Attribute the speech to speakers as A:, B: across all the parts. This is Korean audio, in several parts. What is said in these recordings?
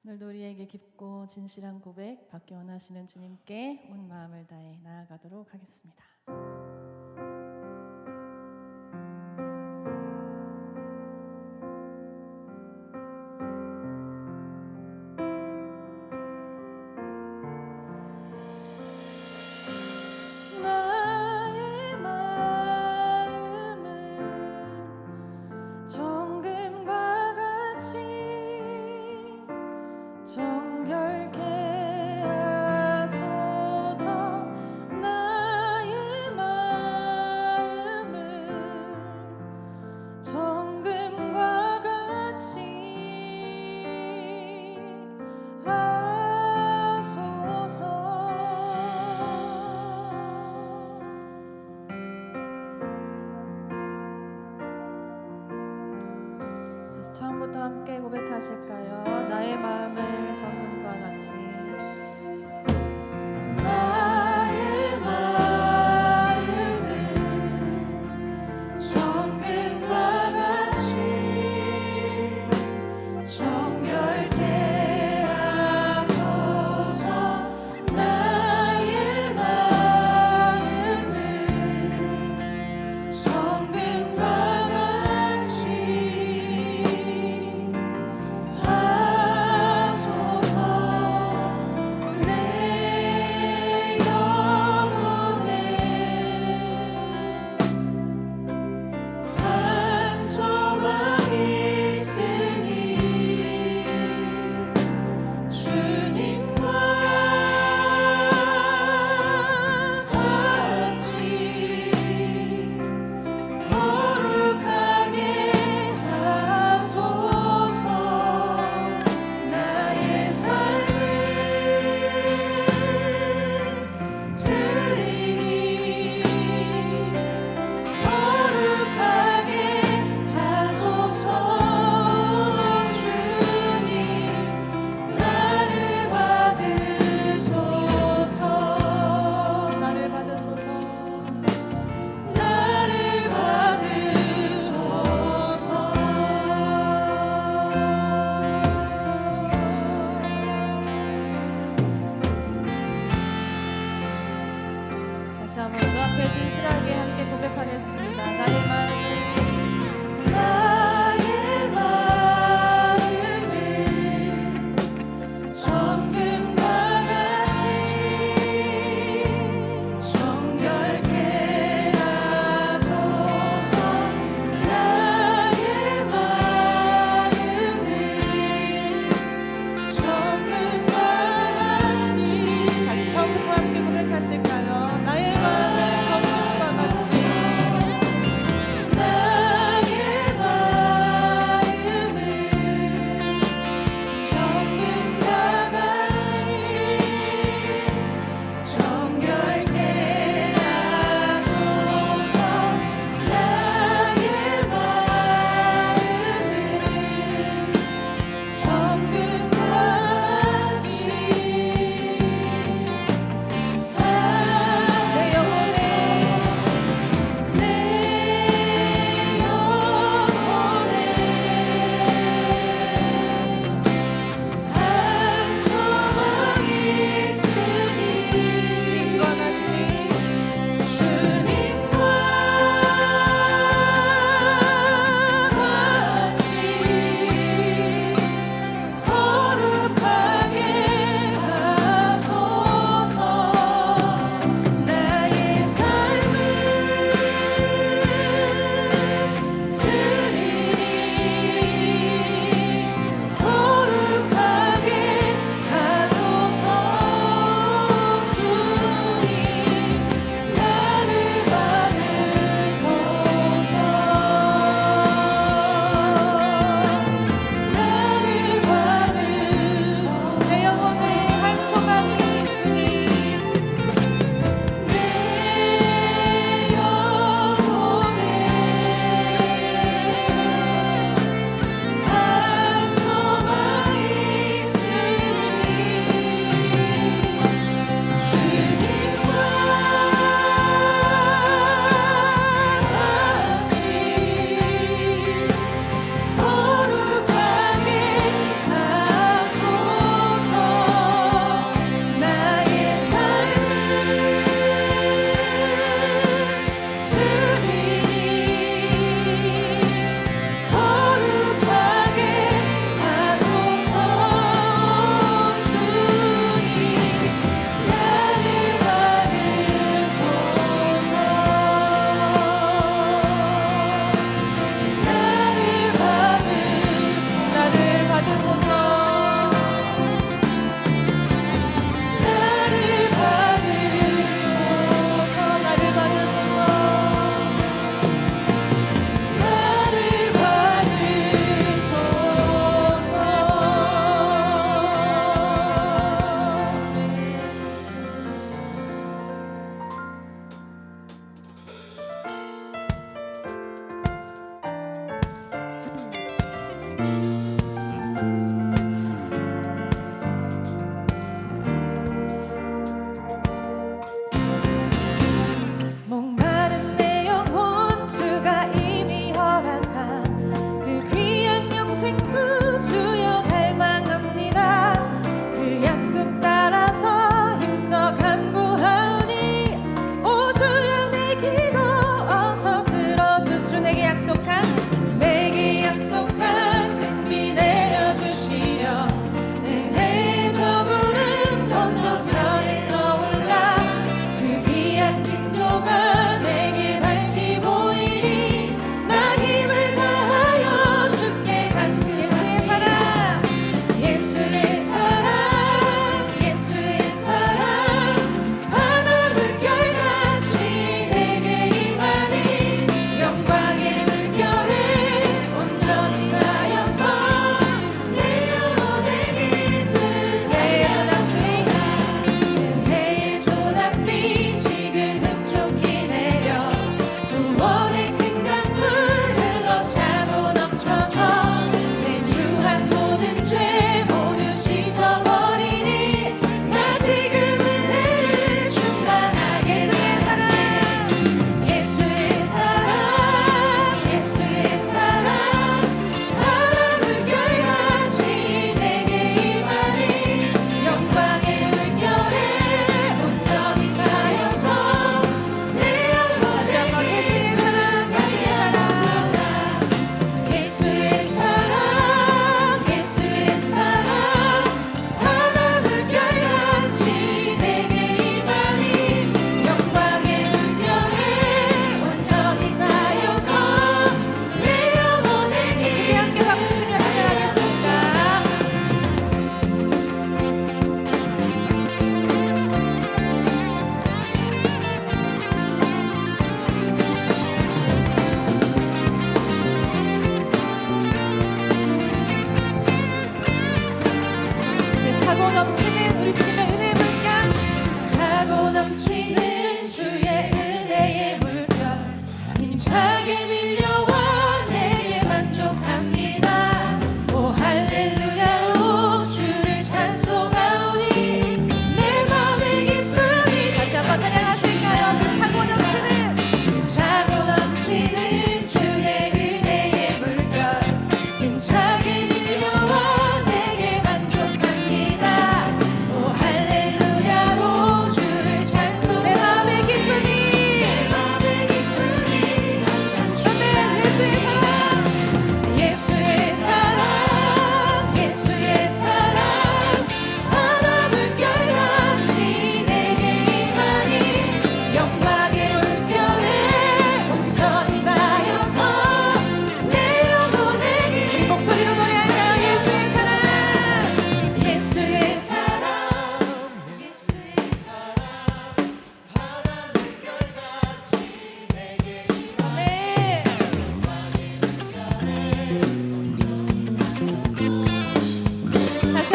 A: 오늘도 우리에게 깊고 진실한 고백 받기 원하시는 주님께 온 마음을 다해 나아가도록 하겠습니다. 나의 마음을 정금과 같이 정결케 하소서. 나의 마음을 정금과 같이 하소서. 다시 처음부터 함께 고백하실까요? 나의 마음을 정금과 같이. 나의 마음을 정금과 같이 정결케 하소서. 나의 마음을 정금과 같이 하소서.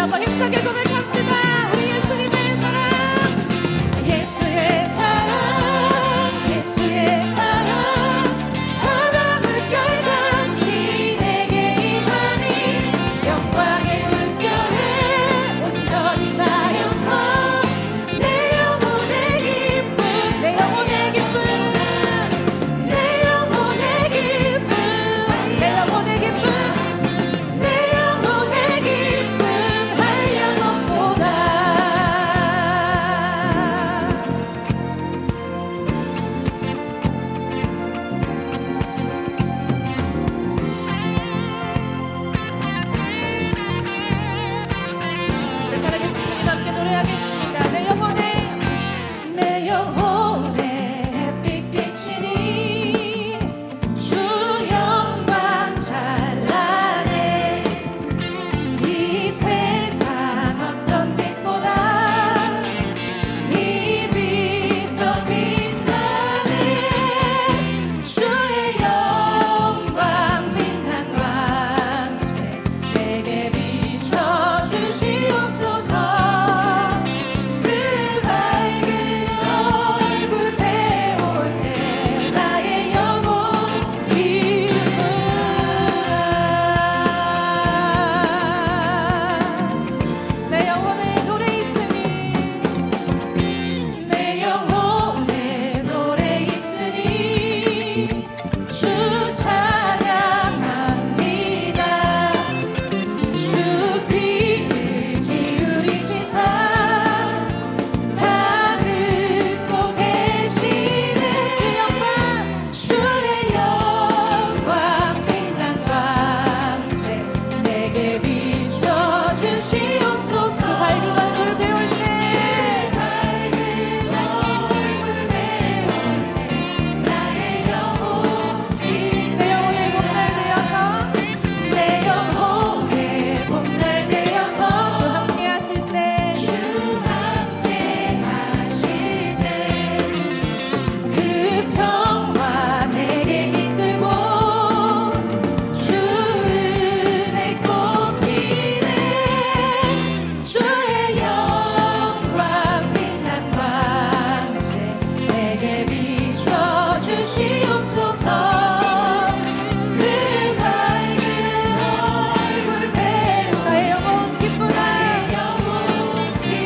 A: 한번 힘차게 고백합시다. 우리 예수님의 사랑, 예수의 사랑, 예수의 사랑, 바다 물결같이 내게 임하니 영광의 물결에 온전히 쌓여서 내 영혼의 기쁨, 내 영혼의 기쁨, 내 영혼의 기쁨, 내 영혼의 기쁨, 내 영혼의 기쁨 한량없도다. 내 살아계신 주님 함께 노래하겠습니다. 내 영혼의 햇빛 비치니 주 영광 찬란해. 이 세상 어떤 빛보다 이 빛 더 빛나네. 주의 영광 빛난 광채 내게 비춰주시옵소서. 그 밝은 얼굴 배울 때 나의 영혼 기쁘다. 내 영혼에 노래 있으니, 내 영혼에 노래 있으니 주 찬양합니다. 주 귀를 기울이시사 다 듣고 계시네. 주의 영광 빛난 광채 내게 비춰주시옵소서. 그 밝은 얼굴 배울 때, 밝은 얼굴 배울 때 나의 영혼이 내 영혼의 봄날 되어서, 내 영혼의 봄날 되어서 주 함께 하실 때, 주 함께 하실 때 그 평화 내게 깃들고 주 은혜 꽃피네. 주의 영광 빛난 광채 내게 비춰주시옵소서. 그 밝은 얼굴 배우 나의 영혼 기쁘다.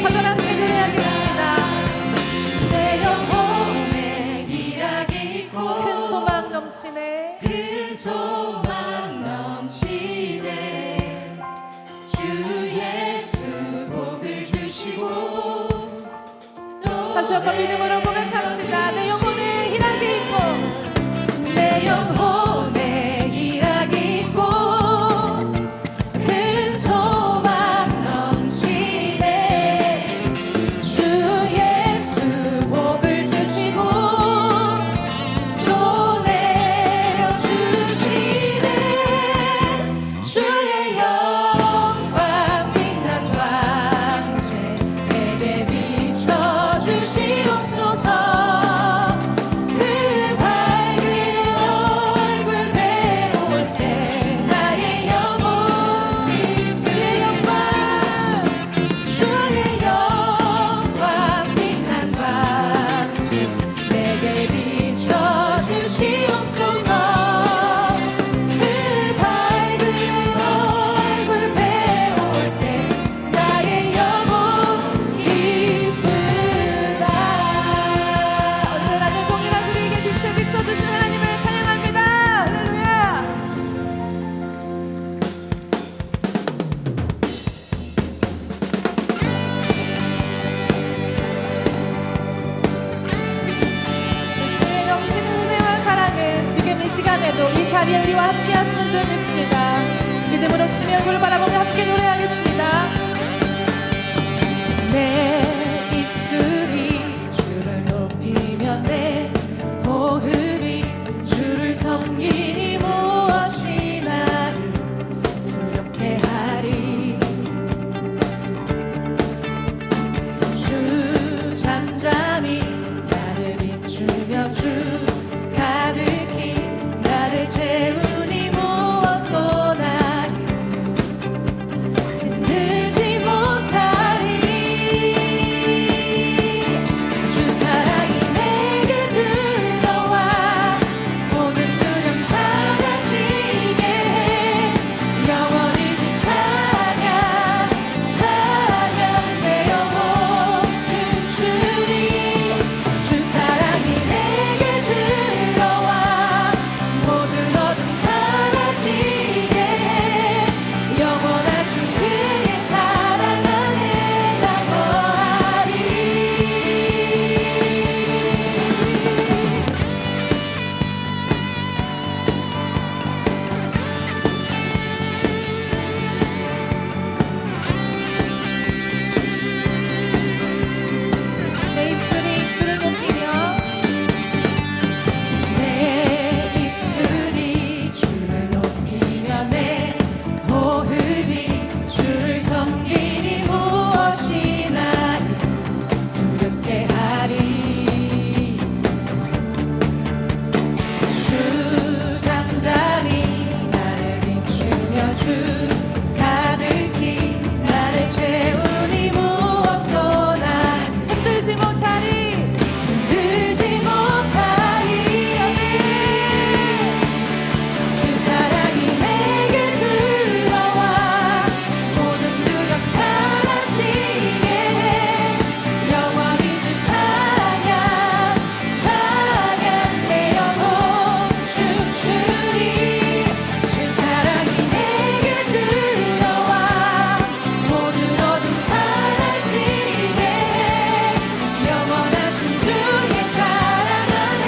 A: 사전 함께 노래하겠습니다. 내 영혼에 기락이 있고 큰 소망 넘치네. 큰 소망 넘치네. 주 예수 복을 주시고. 다시 한번 믿음으로 고백합시다. 내 영혼에 희락이 있고, 내 영혼에 희락이 있고 큰 소망 넘치네. 주 예수 복을 주시고 또 내려주시네. 주의 영광 빛난 광채 내게 비춰주시옵소서. 그 밝은 얼굴 배울 때 나의 영혼이 주의 영광, 주의 영광 빛난 광채 내게 비춰주시옵소서. 그 밝은 얼굴 배울 때 나의 영혼 기쁘다. 언제나 내 동일한 우리에게 빛을 비춰주신 하나님을 찬양합니다. 할렐루야. 주의 넘치는 은혜와 사랑은 지금 이 시간에도 이 자리에 우리와 함께 하시는 줄 믿습니다. 믿음으로 주님의 얼굴을 바라보며 함께 노래하겠습니다. 내 입술이 주를 높이며 내 호흡이 주를 섬기니 무엇이 나를 두렵게 하리. 주 잠잠히 나를 비추며 주 가득히 나를 채우니 무엇도 나를 어떤 길이 무엇이나 두렵게 하리. 주 잠잠히 나를 비추며 주 가득히 나를 채우니 무엇도 날 흔들지 못하리. 흔들지 못하리. 주 사랑이 내게 들어와 모든 두려움 사라지게 해. 영원히 주 찬양 찬양 내 영혼 춤추리. 주 사랑이 내게 들어와 모든 어둠 사라지게 해. 영원하신 주의 사랑 안에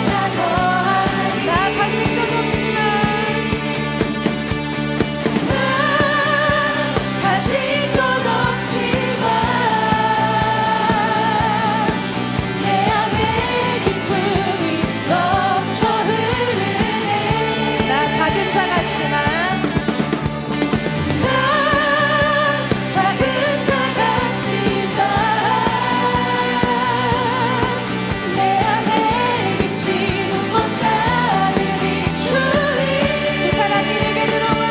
A: 나 거하리. 나 가진 것 없지만 나 가진 것 없지만 내 안에 기쁨이 넘쳐 흐르네. 나 작은 자 같지만 나 작은 자 같지만 내 안에 비치는 못다를 비추리. 주 사랑이 내게 들어와.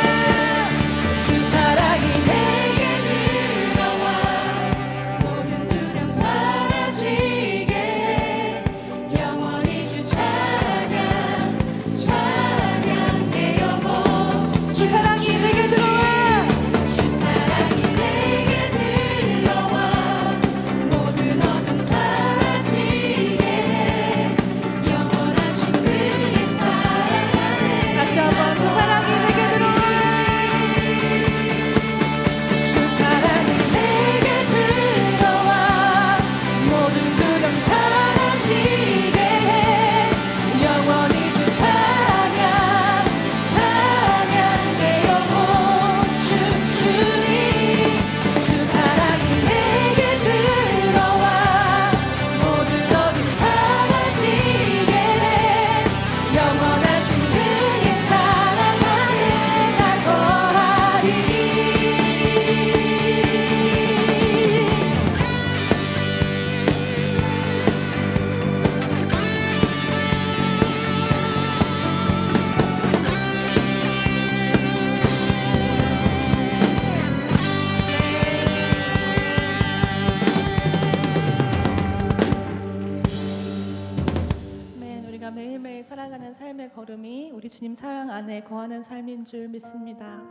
A: 주 사랑이 내게 들어와 모든 두려움 사라지게 해. 영원히 주 찬양 찬양 내 영혼. 주 사랑이 내게 들어와. 주 사랑이 내게 들어와 모든 어둠 사라지게 해. 영원하신 그의 사랑 안에 다시 한번 주 사랑이 내게 들어와. 주 사랑이 내게 들어와 모든 두려움 사라지게 해. 영원히 주 찬양 찬양 내 영혼 춤추리. 주 사랑이 내게 들어와 모든 어둠 사라지게 해. 영원하신 그의 사랑 안에 나 거하리. 아멘. 우리가 매일매일 살아가는 삶의 걸음이 우리 주님 사랑 안에 거하는 삶인 줄 믿습니다.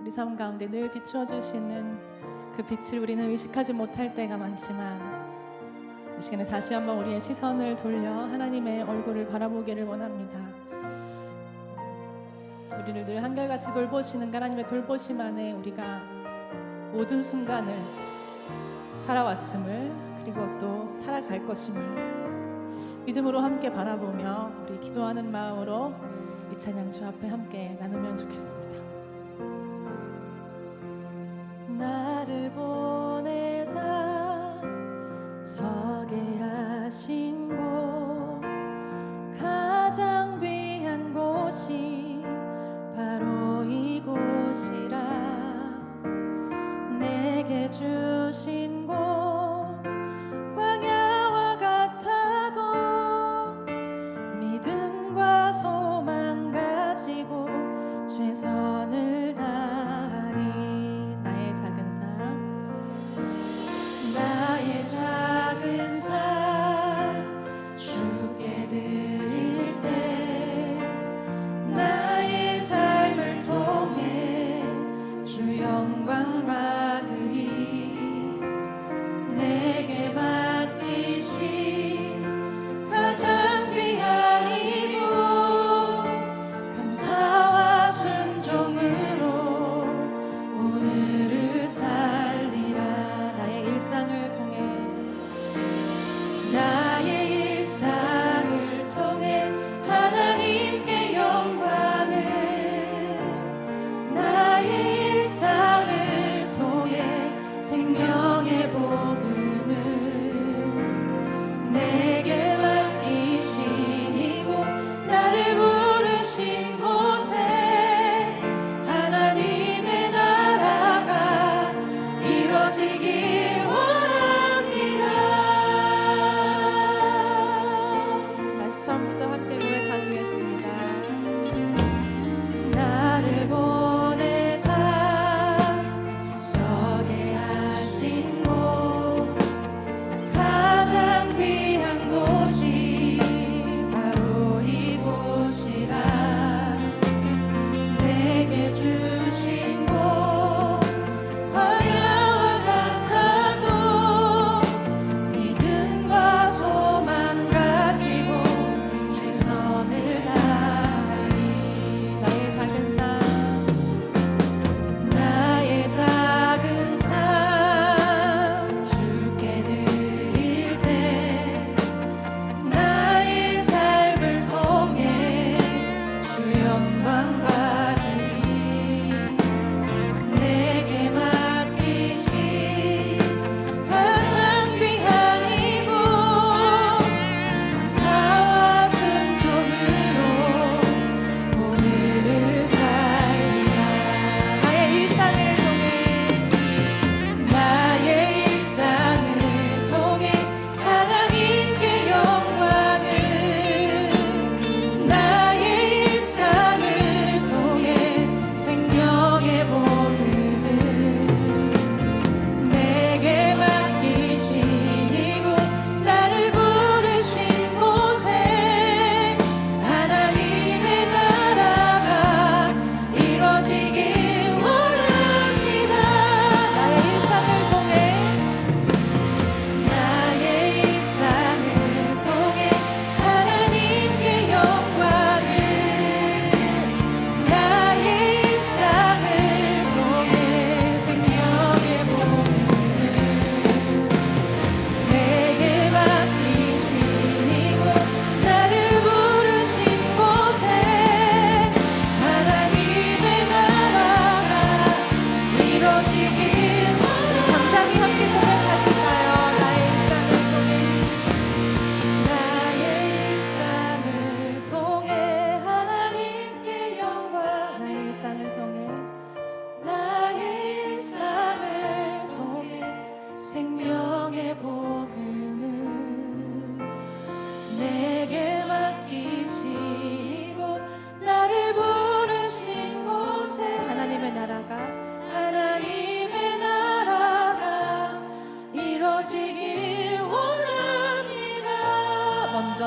A: 우리 삶 가운데 늘 비춰주시는 그 빛을 우리는 의식하지 못할 때가 많지만 이 시간에 다시 한번 우리의 시선을 돌려 하나님의 얼굴을 바라보기를 원합니다. 우리를 늘 한결같이 돌보시는 하나님의 돌보심 안에 우리가 모든 순간을 살아왔음을 그리고 또 살아갈 것임을 믿음으로 함께 바라보며 우리 기도하는 마음으로 이 찬양 주 앞에 함께 나누면 좋겠습니다. 나를 보내사 서게 하신 곳 가장 귀한 곳이 바로 이곳이라. 내게 주신 곳 광야와 같아도 믿음과 소망 가지고 최선을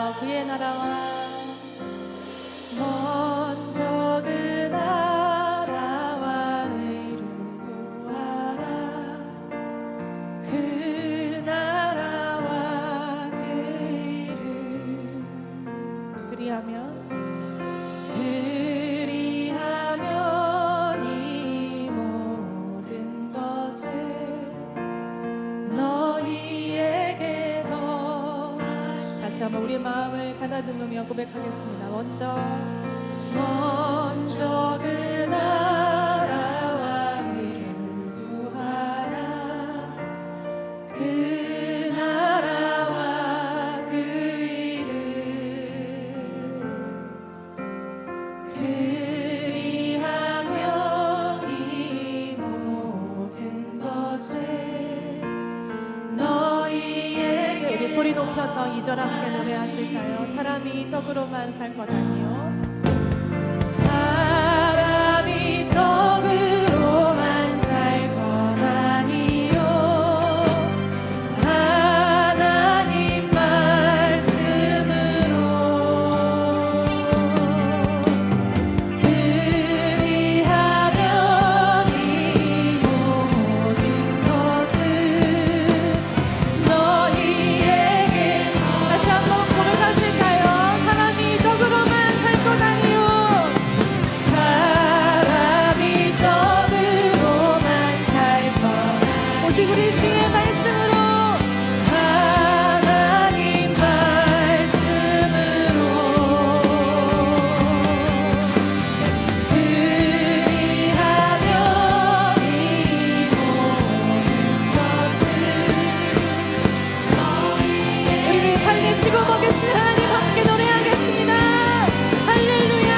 A: 먼저 그의 나라와 먼저 그 나라와 의를 구하라. 그 나라와 그 의를 그리하면 이 모든 것을 너희에게 더. 다시 한번 우리 마음을 가다듬으며 고백하겠습니다. 먼저 그 나라와 의를 구하라. 그 나라와 그 의를 그리하며 이 모든 것을 너희에게. 우리 소리 높여서 2절 함께 노래하실까요? 사람이 떡으로만 살 것 아니요 사람이 떡으로만 살 것 아니요 하나님 말씀으로 그리하면 이 모든 것을 너희에게. 다시 한번 고백하실까요? 사람이 떡으로만 살 것 아니요 사람이 떡으로만 살 것 오직 우리 주의 말씀으로 하나님 말씀으로 그리하면 이 모든 것을 우리를 살리시고 먹이신 하나님 함께 노래하겠습니다. 할렐루야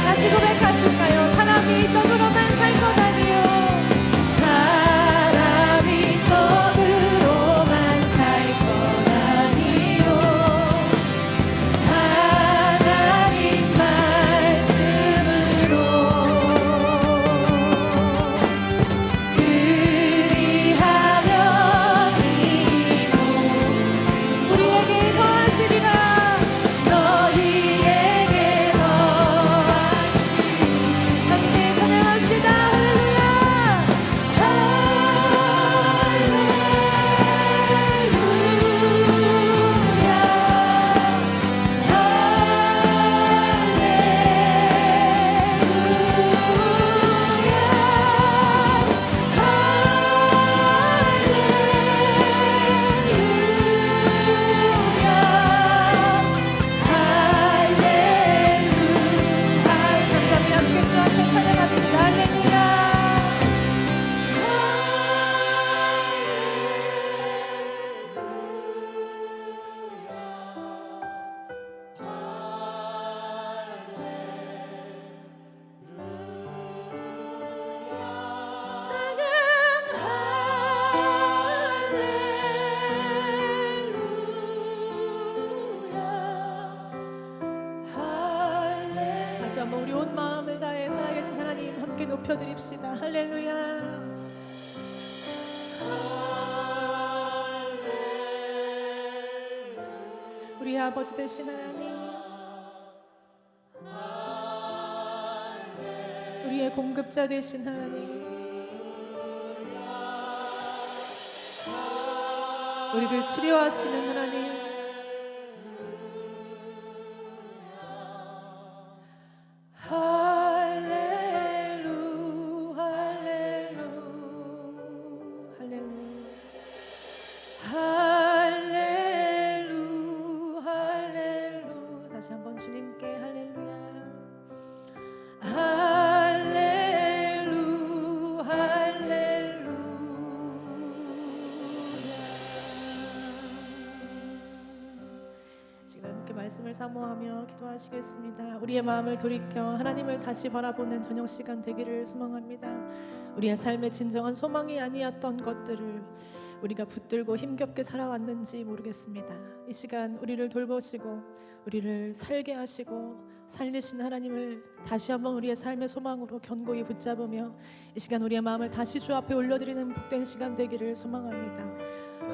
A: 다시 고백하실까요? 사람이 떡으로만 살 것 아니요 사람이 떡으로만 살 것 아니요 하나님 말씀으로 그리하면 이 우리에게 더하시리라. 너희에게 더하시리라. 함께 찬양합시다. 할렐루야 잠잠히 함께 주 앞에 찬양합시다. 할렐루야 다시 한번 우리 온 마음을 다해 살아계신 하나님 함께 높여드립시다. 할렐루야 우리 아버지 되신 하나님 우리의 공급자 되신 하나님 우리를 치료하시는 하나님 할렐루 할렐루 할렐루 할렐루 할렐루 다시 한번 주님께 할렐루야 할렐루 할렐루야 말씀을 사모하며 기도하시겠습니다. 우리의 마음을 돌이켜 하나님을 다시 바라보는 저녁 시간 되기를 소망합니다. 우리의 삶의 진정한 소망이 아니었던 것들을 우리가 붙들고 힘겹게 살아왔는지 모르겠습니다. 이 시간 우리를 돌보시고 우리를 살게 하시고 살리신 하나님을 다시 한번 우리의 삶의 소망으로 견고히 붙잡으며 이 시간 우리의 마음을 다시 주 앞에 올려드리는 복된 시간 되기를 소망합니다.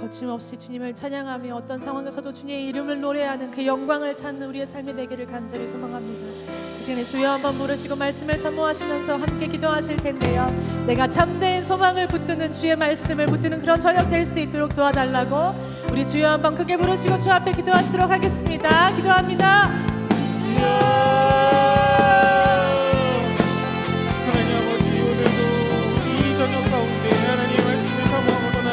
A: 거침없이 주님을 찬양하며 어떤 상황에서도 주님의 이름을 노래하는 그 영광을 찾는 우리의 삶이 되기를 간절히 소망합니다. 이 시간에 주여 한번 부르시고 말씀을 사모하시면서 함께 기도하실 텐데요, 내가 참된 소망을 붙드는 주의 말씀을 붙드는 그런 저녁 될 수 있도록 도와달라고 우리 주여 한번 크게 부르시고 주 앞에 기도하시도록 하겠습니다. 기도합니다.
B: 하나님 아버지, 오늘도 이 저녁 가운데 하나님의 말씀을 사모하거나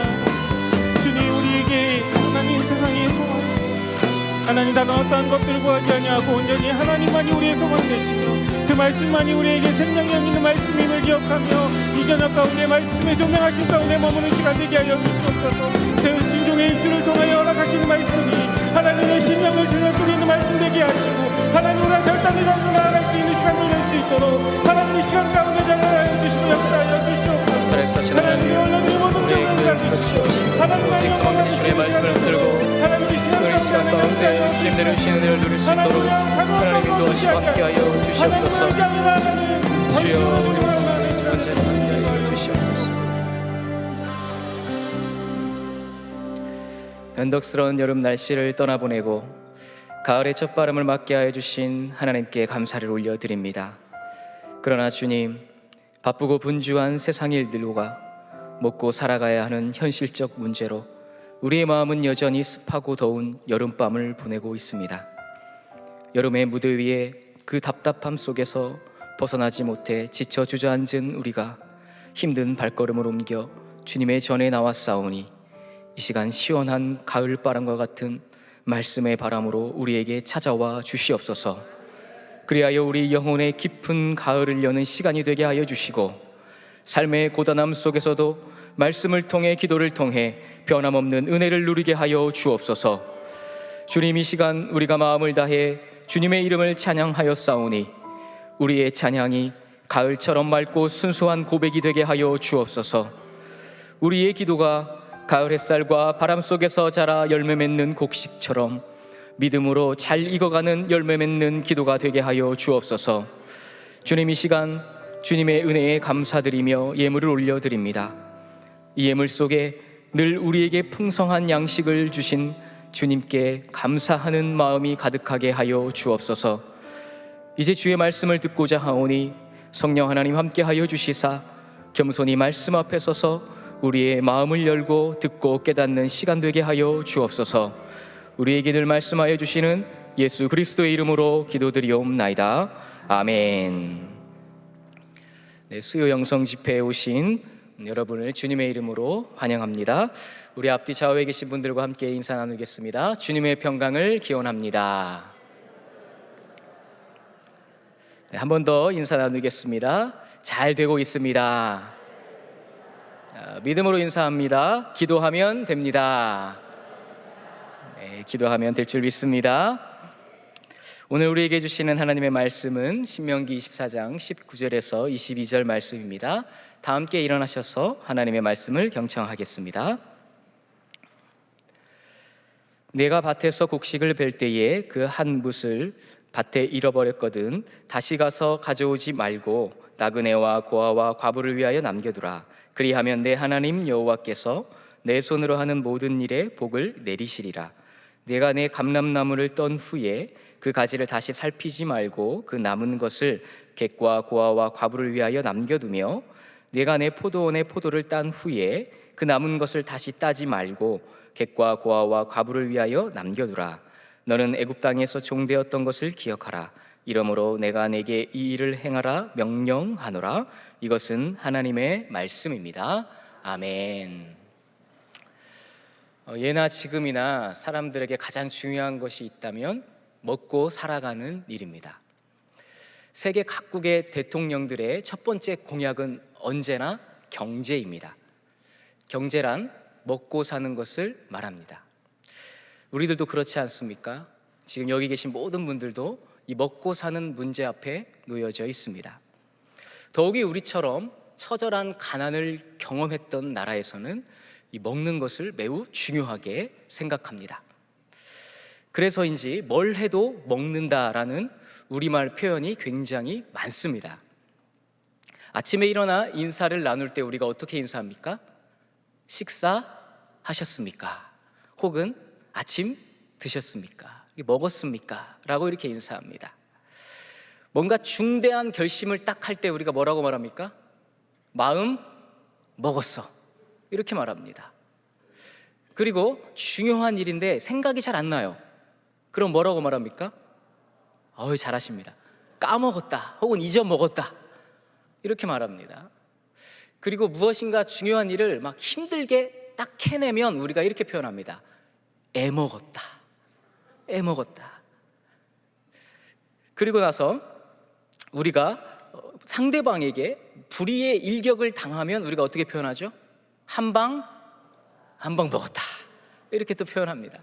B: 주님 우리에게 하나님 세상의 소망, 하나님 다른 어떠한 것들 구하지 아니하고 온전히 하나님만이 우리의 소망 되시며 그 말씀만이 우리에게 생명력 있는 말씀임을 기억하며 이 저녁 가운데 말씀에 조명하신 가운데 머무는 시간 되게 하여 주시옵소서. 세우신 종의 입술을 통하여 허락하시는 말씀이 하나님의 심령을 주며 뿌리는 말씀 되게 하시고 하나님과 결단을 잡고 나아갈 수 있는 시간을 낼 수 있도록 하나님의 시간 가운데 전하여 주시고 역사하여 주시옵소서. 하나님의 올려드린 모든 영광을 받으시고 하나님만이 영광을
C: 주의 말씀을 들고
B: 하나님의
C: 우리 시간 가운데 주님 내려주시는 은혜를 누릴 수 있도록 하나님 인도하시고 함께하여 주시옵소서. 주여 우리 언제나 함께하여 주시옵소서. 변덕스러운 여름 날씨를 떠나보내고 가을의 첫바람을 맞게 하여 주신 하나님께 감사를 올려드립니다. 그러나 주님, 바쁘고 분주한 세상 일들과 먹고 살아가야 하는 현실적 문제로 우리의 마음은 여전히 습하고 더운 여름밤을 보내고 있습니다. 여름의 무더위에 그 답답함 속에서 벗어나지 못해 지쳐 주저앉은 우리가 힘든 발걸음을 옮겨 주님의 전에 나왔사오니 이 시간 시원한 가을바람과 같은 말씀의 바람으로 우리에게 찾아와 주시옵소서. 그리하여 우리 영혼의 깊은 가을을 여는 시간이 되게 하여 주시고 삶의 고단함 속에서도 말씀을 통해 기도를 통해 변함없는 은혜를 누리게 하여 주옵소서. 주님, 이 시간 우리가 마음을 다해 주님의 이름을 찬양하였사오니 우리의 찬양이 가을처럼 맑고 순수한 고백이 되게 하여 주옵소서. 우리의 기도가 가을 햇살과 바람 속에서 자라 열매 맺는 곡식처럼 믿음으로 잘 익어가는 열매 맺는 기도가 되게 하여 주옵소서. 주님, 이 시간 주님의 은혜에 감사드리며 예물을 올려드립니다. 이 예물 속에 늘 우리에게 풍성한 양식을 주신 주님께 감사하는 마음이 가득하게 하여 주옵소서. 이제 주의 말씀을 듣고자 하오니 성령 하나님 함께 하여 주시사 겸손히 말씀 앞에 서서 우리의 마음을 열고 듣고 깨닫는 시간 되게 하여 주옵소서. 우리에게 늘 말씀하여 주시는 예수 그리스도의 이름으로 기도드리옵나이다. 아멘. 네, 수요 영성 집회에 오신 여러분을 주님의 이름으로 환영합니다. 우리 앞뒤 좌우에 계신 분들과 함께 인사 나누겠습니다. 주님의 평강을 기원합니다. 네, 한 번 더 인사 나누겠습니다. 잘 되고 있습니다. 믿음으로 인사합니다. 기도하면 됩니다. 네, 기도하면 될 줄 믿습니다. 오늘 우리에게 주시는 하나님의 말씀은 신명기 24장 19절에서 22절 말씀입니다. 다 함께 일어나셔서 하나님의 말씀을 경청하겠습니다. 내가 밭에서 곡식을 벨 때에 그 한 붓을 밭에 잃어버렸거든 다시 가서 가져오지 말고 나그네와 고아와 과부를 위하여 남겨두라. 그리하면 내 하나님 여호와께서 내 손으로 하는 모든 일에 복을 내리시리라. 내가 내 감람나무를 떤 후에 그 가지를 다시 살피지 말고 그 남은 것을 객과 고아와 과부를 위하여 남겨두며 내가 내 포도원의 포도를 딴 후에 그 남은 것을 다시 따지 말고 객과 고아와 과부를 위하여 남겨두라. 너는 애굽 땅에서 종되었던 것을 기억하라. 이러므로 내가 내게 이 일을 행하라 명령하노라. 이것은 하나님의 말씀입니다. 아멘. 예나 지금이나 사람들에게 가장 중요한 것이 있다면 먹고 살아가는 일입니다. 세계 각국의 대통령들의 첫 번째 공약은 언제나 경제입니다. 경제란 먹고 사는 것을 말합니다. 우리들도 그렇지 않습니까? 지금 여기 계신 모든 분들도 이 먹고 사는 문제 앞에 놓여져 있습니다. 더욱이 우리처럼 처절한 가난을 경험했던 나라에서는 이 먹는 것을 매우 중요하게 생각합니다. 그래서인지 뭘 해도 먹는다라는 우리말 표현이 굉장히 많습니다. 아침에 일어나 인사를 나눌 때 우리가 어떻게 인사합니까? 식사하셨습니까? 혹은 아침 드셨습니까? 먹었습니까? 라고 이렇게 인사합니다. 뭔가 중대한 결심을 딱 할 때 우리가 뭐라고 말합니까? 마음 먹었어, 이렇게 말합니다. 그리고 중요한 일인데 생각이 잘 안 나요. 그럼 뭐라고 말합니까? 잘하십니다. 까먹었다, 혹은 잊어먹었다, 이렇게 말합니다. 그리고 무엇인가 중요한 일을 막 힘들게 딱 해내면 우리가 이렇게 표현합니다. 애먹었다, 애먹었다. 그리고 나서 우리가 상대방에게 불의의 일격을 당하면 우리가 어떻게 표현하죠? 한 방 먹었다, 이렇게 또 표현합니다.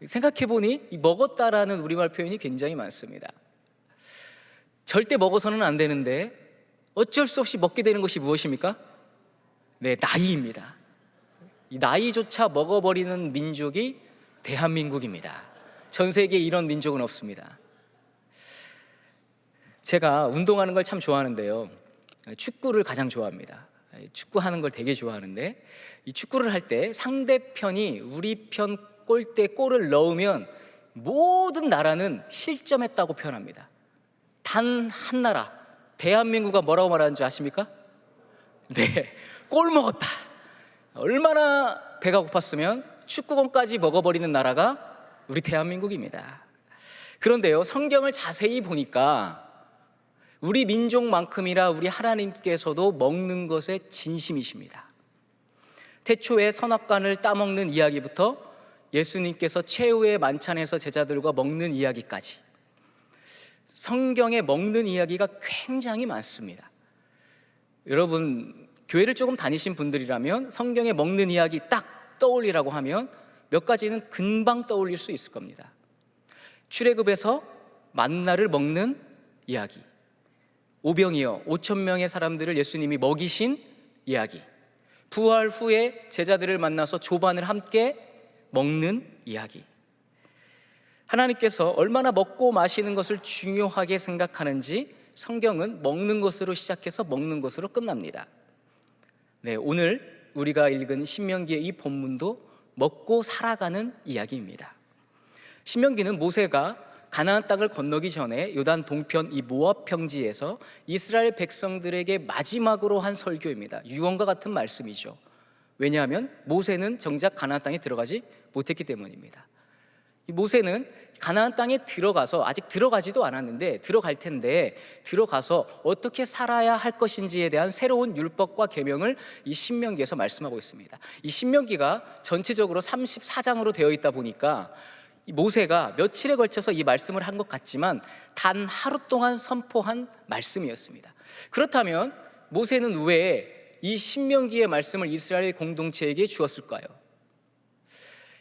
C: 생각해보니 이 먹었다라는 우리말 표현이 굉장히 많습니다. 절대 먹어서는 안 되는데 어쩔 수 없이 먹게 되는 것이 무엇입니까? 네, 나이입니다. 이 나이조차 먹어버리는 민족이 대한민국입니다. 전 세계에 이런 민족은 없습니다. 제가 운동하는 걸 참 좋아하는데요, 축구를 가장 좋아합니다. 축구하는 걸 되게 좋아하는데, 이 축구를 할 때 상대편이 우리 편 골대 골을 넣으면 모든 나라는 실점했다고 표현합니다. 단 한 나라, 대한민국가 뭐라고 말하는 줄 아십니까? 네, 골 먹었다. 얼마나 배가 고팠으면 축구공까지 먹어버리는 나라가 우리 대한민국입니다. 그런데요, 성경을 자세히 보니까 우리 민족만큼이나 우리 하나님께서도 먹는 것에 진심이십니다. 태초에 선악관을 따먹는 이야기부터 예수님께서 최후의 만찬에서 제자들과 먹는 이야기까지, 성경에 먹는 이야기가 굉장히 많습니다. 여러분, 교회를 조금 다니신 분들이라면 성경에 먹는 이야기 딱 떠올리라고 하면 몇 가지는 금방 떠올릴 수 있을 겁니다. 출애굽에서 만나를 먹는 이야기, 오병이어 5,000명의 사람들을 예수님이 먹이신 이야기, 부활 후에 제자들을 만나서 조반을 함께 먹는 이야기. 하나님께서 얼마나 먹고 마시는 것을 중요하게 생각하는지 성경은 먹는 것으로 시작해서 먹는 것으로 끝납니다. 네, 오늘 우리가 읽은 신명기의 이 본문도 먹고 살아가는 이야기입니다. 신명기는 모세가 가나안 땅을 건너기 전에 요단 동편 이 모압 평지에서 이스라엘 백성들에게 마지막으로 한 설교입니다. 유언과 같은 말씀이죠. 왜냐하면 모세는 정작 가나안 땅에 들어가지 못했기 때문입니다. 이 모세는 가나안 땅에 들어가서, 아직 들어가지도 않았는데 들어갈 텐데, 들어가서 어떻게 살아야 할 것인지에 대한 새로운 율법과 계명을 이 신명기에서 말씀하고 있습니다. 이 신명기가 전체적으로 34장으로 되어 있다 보니까 이 모세가 며칠에 걸쳐서 이 말씀을 한 것 같지만 단 하루 동안 선포한 말씀이었습니다. 그렇다면 모세는 왜 이 신명기의 말씀을 이스라엘 공동체에게 주었을까요?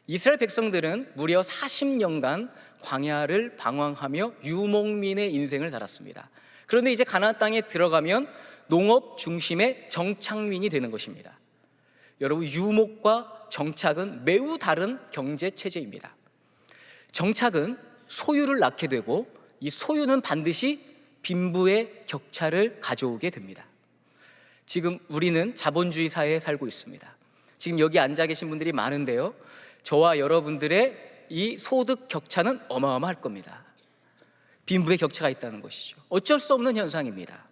C: 이스라엘 백성들은 무려 40년간 광야를 방황하며 유목민의 인생을 살았습니다. 그런데 이제 가나안 땅에 들어가면 농업 중심의 정착민이 되는 것입니다. 여러분, 유목과 정착은 매우 다른 경제 체제입니다. 정착은 소유를 낳게 되고 이 소유는 반드시 빈부의 격차를 가져오게 됩니다. 지금 우리는 자본주의 사회에 살고 있습니다. 지금 여기 앉아 계신 분들이 많은데요, 저와 여러분들의 이 소득 격차는 어마어마할 겁니다. 빈부의 격차가 있다는 것이죠. 어쩔 수 없는 현상입니다.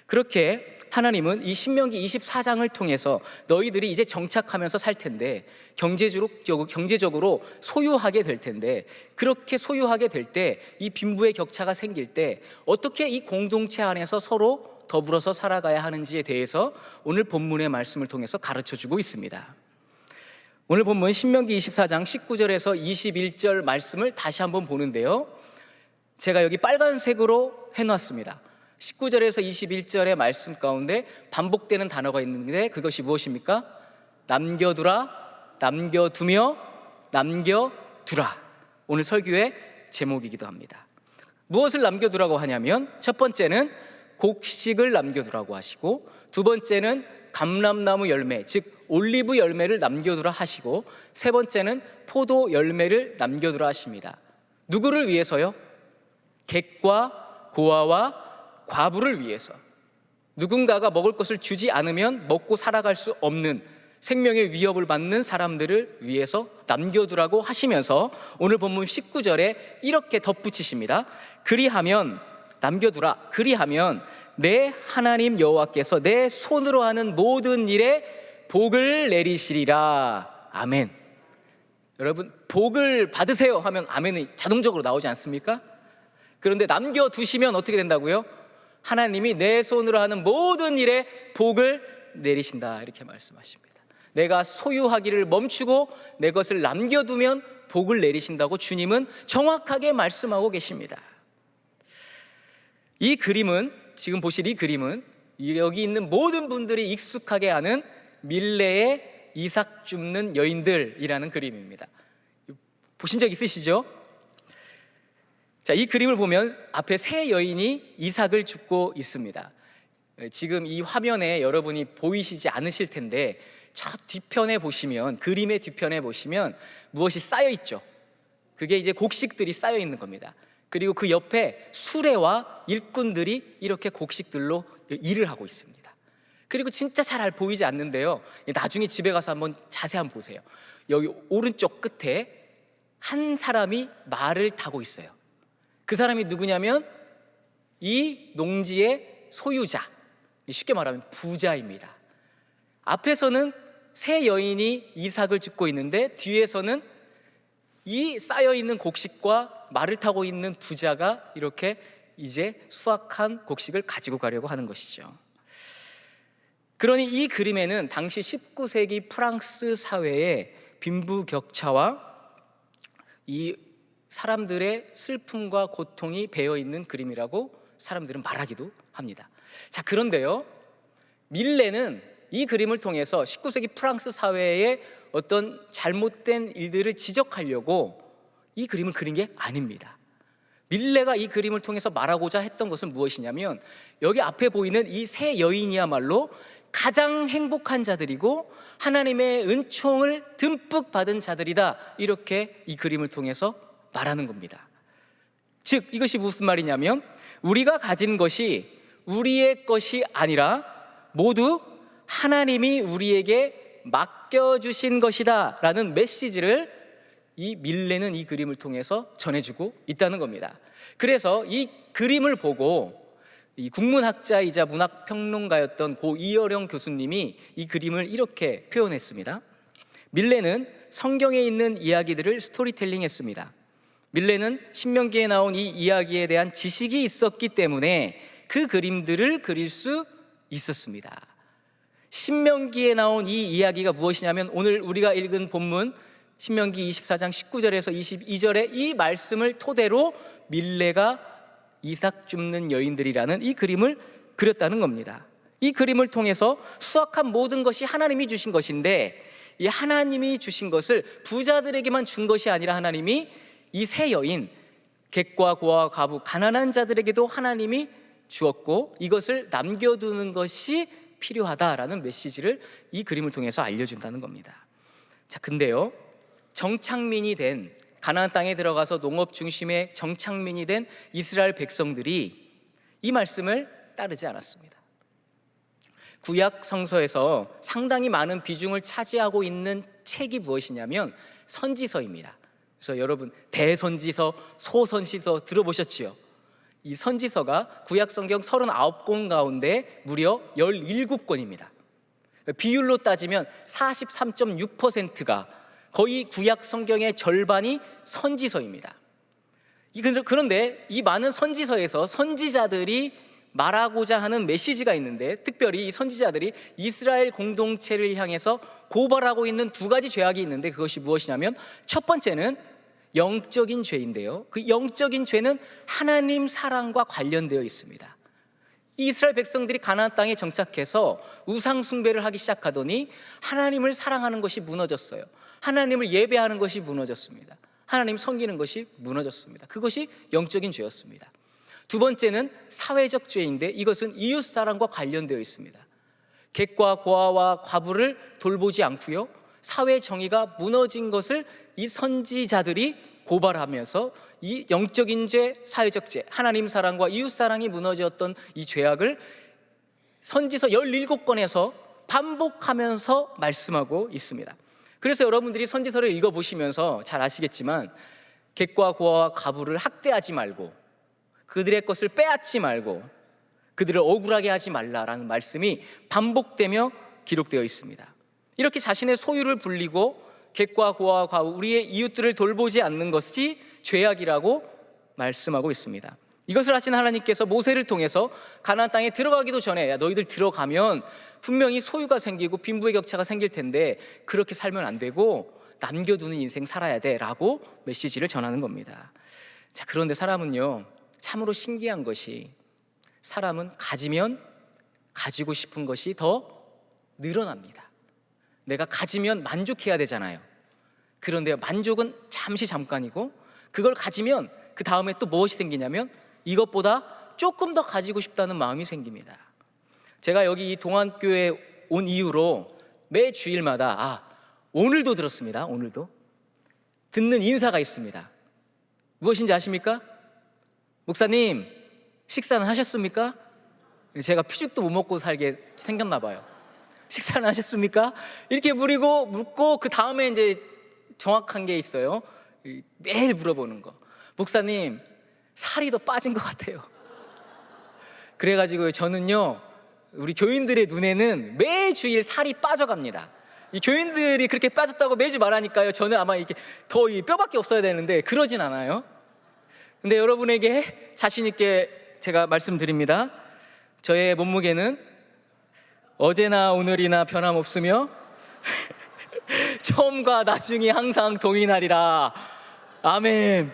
C: 그렇게 하나님은 이 신명기 24장을 통해서 너희들이 이제 정착하면서 살 텐데, 경제적으로 소유하게 될 텐데, 그렇게 소유하게 될 때 이 빈부의 격차가 생길 때 어떻게 이 공동체 안에서 서로 더불어서 살아가야 하는지에 대해서 오늘 본문의 말씀을 통해서 가르쳐주고 있습니다. 오늘 본문 신명기 24장 19절에서 21절 말씀을 다시 한번 보는데요, 제가 여기 빨간색으로 해놨습니다. 19절에서 21절의 말씀 가운데 반복되는 단어가 있는데 그것이 무엇입니까? 남겨두라, 남겨두며, 남겨두라. 오늘 설교의 제목이기도 합니다. 무엇을 남겨두라고 하냐면 첫 번째는 곡식을 남겨두라고 하시고, 두 번째는 감람나무 열매, 즉 올리브 열매를 남겨두라 하시고, 세 번째는 포도 열매를 남겨두라 하십니다. 누구를 위해서요? 객과 고아와 과부를 위해서. 누군가가 먹을 것을 주지 않으면 먹고 살아갈 수 없는, 생명의 위협을 받는 사람들을 위해서 남겨두라고 하시면서 오늘 본문 19절에 이렇게 덧붙이십니다. 그리하면, 남겨두라, 그리하면 내 하나님 여호와께서 내 손으로 하는 모든 일에 복을 내리시리라. 아멘. 여러분, 복을 받으세요 하면 아멘이 자동적으로 나오지 않습니까? 그런데 남겨두시면 어떻게 된다고요? 하나님이 내 손으로 하는 모든 일에 복을 내리신다, 이렇게 말씀하십니다. 내가 소유하기를 멈추고 내 것을 남겨두면 복을 내리신다고 주님은 정확하게 말씀하고 계십니다. 이 그림은, 지금 보실 이 그림은 여기 있는 모든 분들이 익숙하게 아는 밀레의 이삭 줍는 여인들이라는 그림입니다. 보신 적 있으시죠? 자, 이 그림을 보면 앞에 세 여인이 이삭을 줍고 있습니다. 지금 이 화면에 여러분이 보이시지 않으실 텐데 저 뒤편에 보시면, 그림의 뒤편에 보시면 무엇이 쌓여 있죠? 그게 이제 곡식들이 쌓여 있는 겁니다. 그리고 그 옆에 수레와 일꾼들이 이렇게 곡식들로 일을 하고 있습니다. 그리고 진짜 잘 보이지 않는데요, 나중에 집에 가서 한번 자세히 한번 보세요. 여기 오른쪽 끝에 한 사람이 말을 타고 있어요. 그 사람이 누구냐면 이 농지의 소유자, 쉽게 말하면 부자입니다. 앞에서는 세 여인이 이삭을 줍고 있는데 뒤에서는 이 쌓여있는 곡식과 말을 타고 있는 부자가 이렇게 이제 수확한 곡식을 가지고 가려고 하는 것이죠. 그러니 이 그림에는 당시 19세기 프랑스 사회의 빈부격차와 이 사람들의 슬픔과 고통이 배어있는 그림이라고 사람들은 말하기도 합니다. 자, 그런데요, 밀레는 이 그림을 통해서 19세기 프랑스 사회의 어떤 잘못된 일들을 지적하려고 이 그림을 그린 게 아닙니다. 밀레가 이 그림을 통해서 말하고자 했던 것은 무엇이냐면, 여기 앞에 보이는 이 세 여인이야말로 가장 행복한 자들이고 하나님의 은총을 듬뿍 받은 자들이다, 이렇게 이 그림을 통해서 말하는 겁니다. 즉 이것이 무슨 말이냐면, 우리가 가진 것이 우리의 것이 아니라 모두 하나님이 우리에게 맡겨주신 것이다 라는 메시지를 이 밀레는 이 그림을 통해서 전해주고 있다는 겁니다. 그래서 이 그림을 보고 이 국문학자이자 문학평론가였던 고 이어령 교수님이 이 그림을 이렇게 표현했습니다. 밀레는 성경에 있는 이야기들을 스토리텔링했습니다. 밀레는 신명기에 나온 이 이야기에 대한 지식이 있었기 때문에 그 그림들을 그릴 수 있었습니다. 신명기에 나온 이 이야기가 무엇이냐면, 오늘 우리가 읽은 본문 신명기 24장 19절에서 22절의 이 말씀을 토대로 밀레가 이삭 줍는 여인들이라는 이 그림을 그렸다는 겁니다. 이 그림을 통해서 수확한 모든 것이 하나님이 주신 것인데, 이 하나님이 주신 것을 부자들에게만 준 것이 아니라 하나님이 이 세 여인, 객과 고아와 과부, 가난한 자들에게도 하나님이 주었고 이것을 남겨두는 것이 필요하다라는 메시지를 이 그림을 통해서 알려준다는 겁니다. 자, 근데요, 정착민이 된, 가나안 땅에 들어가서 농업 중심의 정착민이 된 이스라엘 백성들이 이 말씀을 따르지 않았습니다. 구약 성서에서 상당히 많은 비중을 차지하고 있는 책이 무엇이냐면 선지서입니다. 그래서 여러분, 대선지서, 소선지서 들어보셨지요? 이 선지서가 구약 성경 39권 가운데 무려 17권입니다. 비율로 따지면 43.6%가 거의 구약 성경의 절반이 선지서입니다. 그런데 이 많은 선지서에서 선지자들이 말하고자 하는 메시지가 있는데, 특별히 이 선지자들이 이스라엘 공동체를 향해서 고발하고 있는 두 가지 죄악이 있는데, 그것이 무엇이냐면 첫 번째는 영적인 죄인데요, 그 영적인 죄는 하나님 사랑과 관련되어 있습니다. 이스라엘 백성들이 가나안 땅에 정착해서 우상 숭배를 하기 시작하더니 하나님을 사랑하는 것이 무너졌어요. 하나님을 예배하는 것이 무너졌습니다. 하나님 섬기는 것이 무너졌습니다. 그것이 영적인 죄였습니다. 두 번째는 사회적 죄인데 이것은 이웃사랑과 관련되어 있습니다. 객과 고아와 과부를 돌보지 않고요, 사회 정의가 무너진 것을 이 선지자들이 고발하면서 이 영적인 죄, 사회적 죄, 하나님 사랑과 이웃 사랑이 무너졌던 이 죄악을 선지서 17권에서 반복하면서 말씀하고 있습니다. 그래서 여러분들이 선지서를 읽어보시면서 잘 아시겠지만 객과 고아와 과부를 학대하지 말고 그들의 것을 빼앗지 말고 그들을 억울하게 하지 말라라는 말씀이 반복되며 기록되어 있습니다. 이렇게 자신의 소유를 불리고 객과 고아와 과부, 우리의 이웃들을 돌보지 않는 것이 죄악이라고 말씀하고 있습니다. 이것을 하신 하나님께서 모세를 통해서 가나안 땅에 들어가기도 전에 야, 너희들 들어가면 분명히 소유가 생기고 빈부의 격차가 생길 텐데 그렇게 살면 안 되고 남겨두는 인생 살아야 돼 라고 메시지를 전하는 겁니다. 자, 그런데 사람은요, 참으로 신기한 것이 사람은 가지면 가지고 싶은 것이 더 늘어납니다. 내가 가지면 만족해야 되잖아요. 그런데 만족은 잠깐이고 그걸 가지면 그 다음에 또 무엇이 생기냐면 이것보다 조금 더 가지고 싶다는 마음이 생깁니다. 제가 여기 이 동안교회에 온 이후로 매 주일마다 오늘도 들었습니다. 오늘도 듣는 인사가 있습니다. 무엇인지 아십니까? 목사님, 식사는 하셨습니까? 제가 피죽도 못 먹고 살게 생겼나 봐요. 식사는 하셨습니까? 이렇게 묻고 그 다음에 이제 정확한 게 있어요. 매일 물어보는 거. 목사님, 살이 더 빠진 것 같아요. 그래가지고 저는요, 우리 교인들의 눈에는 매주일 살이 빠져갑니다. 이 교인들이 그렇게 빠졌다고 매주 말하니까요, 저는 아마 이게 더 이 뼈밖에 없어야 되는데 그러진 않아요. 근데 여러분에게 자신 있게 제가 말씀드립니다. 저의 몸무게는 어제나 오늘이나 변함없으며 처음과 나중이 항상 동일하리라. 아멘.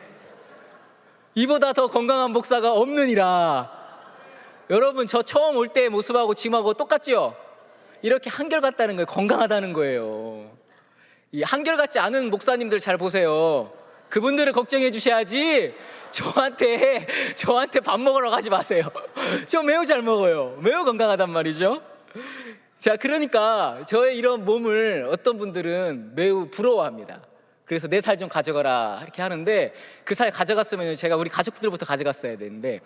C: 이보다 더 건강한 목사가 없느니라. 여러분, 저 처음 올 때 모습하고 지금하고 똑같죠? 이렇게 한결같다는 거예요. 건강하다는 거예요. 이 한결같지 않은 목사님들 잘 보세요. 그분들을 걱정해 주셔야지 저한테 밥 먹으러 가지 마세요. 저 매우 잘 먹어요. 매우 건강하단 말이죠. 자, 그러니까 저의 이런 몸을 어떤 분들은 매우 부러워합니다. 그래서 내 살 좀 가져가라 이렇게 하는데 그 살 가져갔으면 제가 우리 가족들부터 가져갔어야 되는데,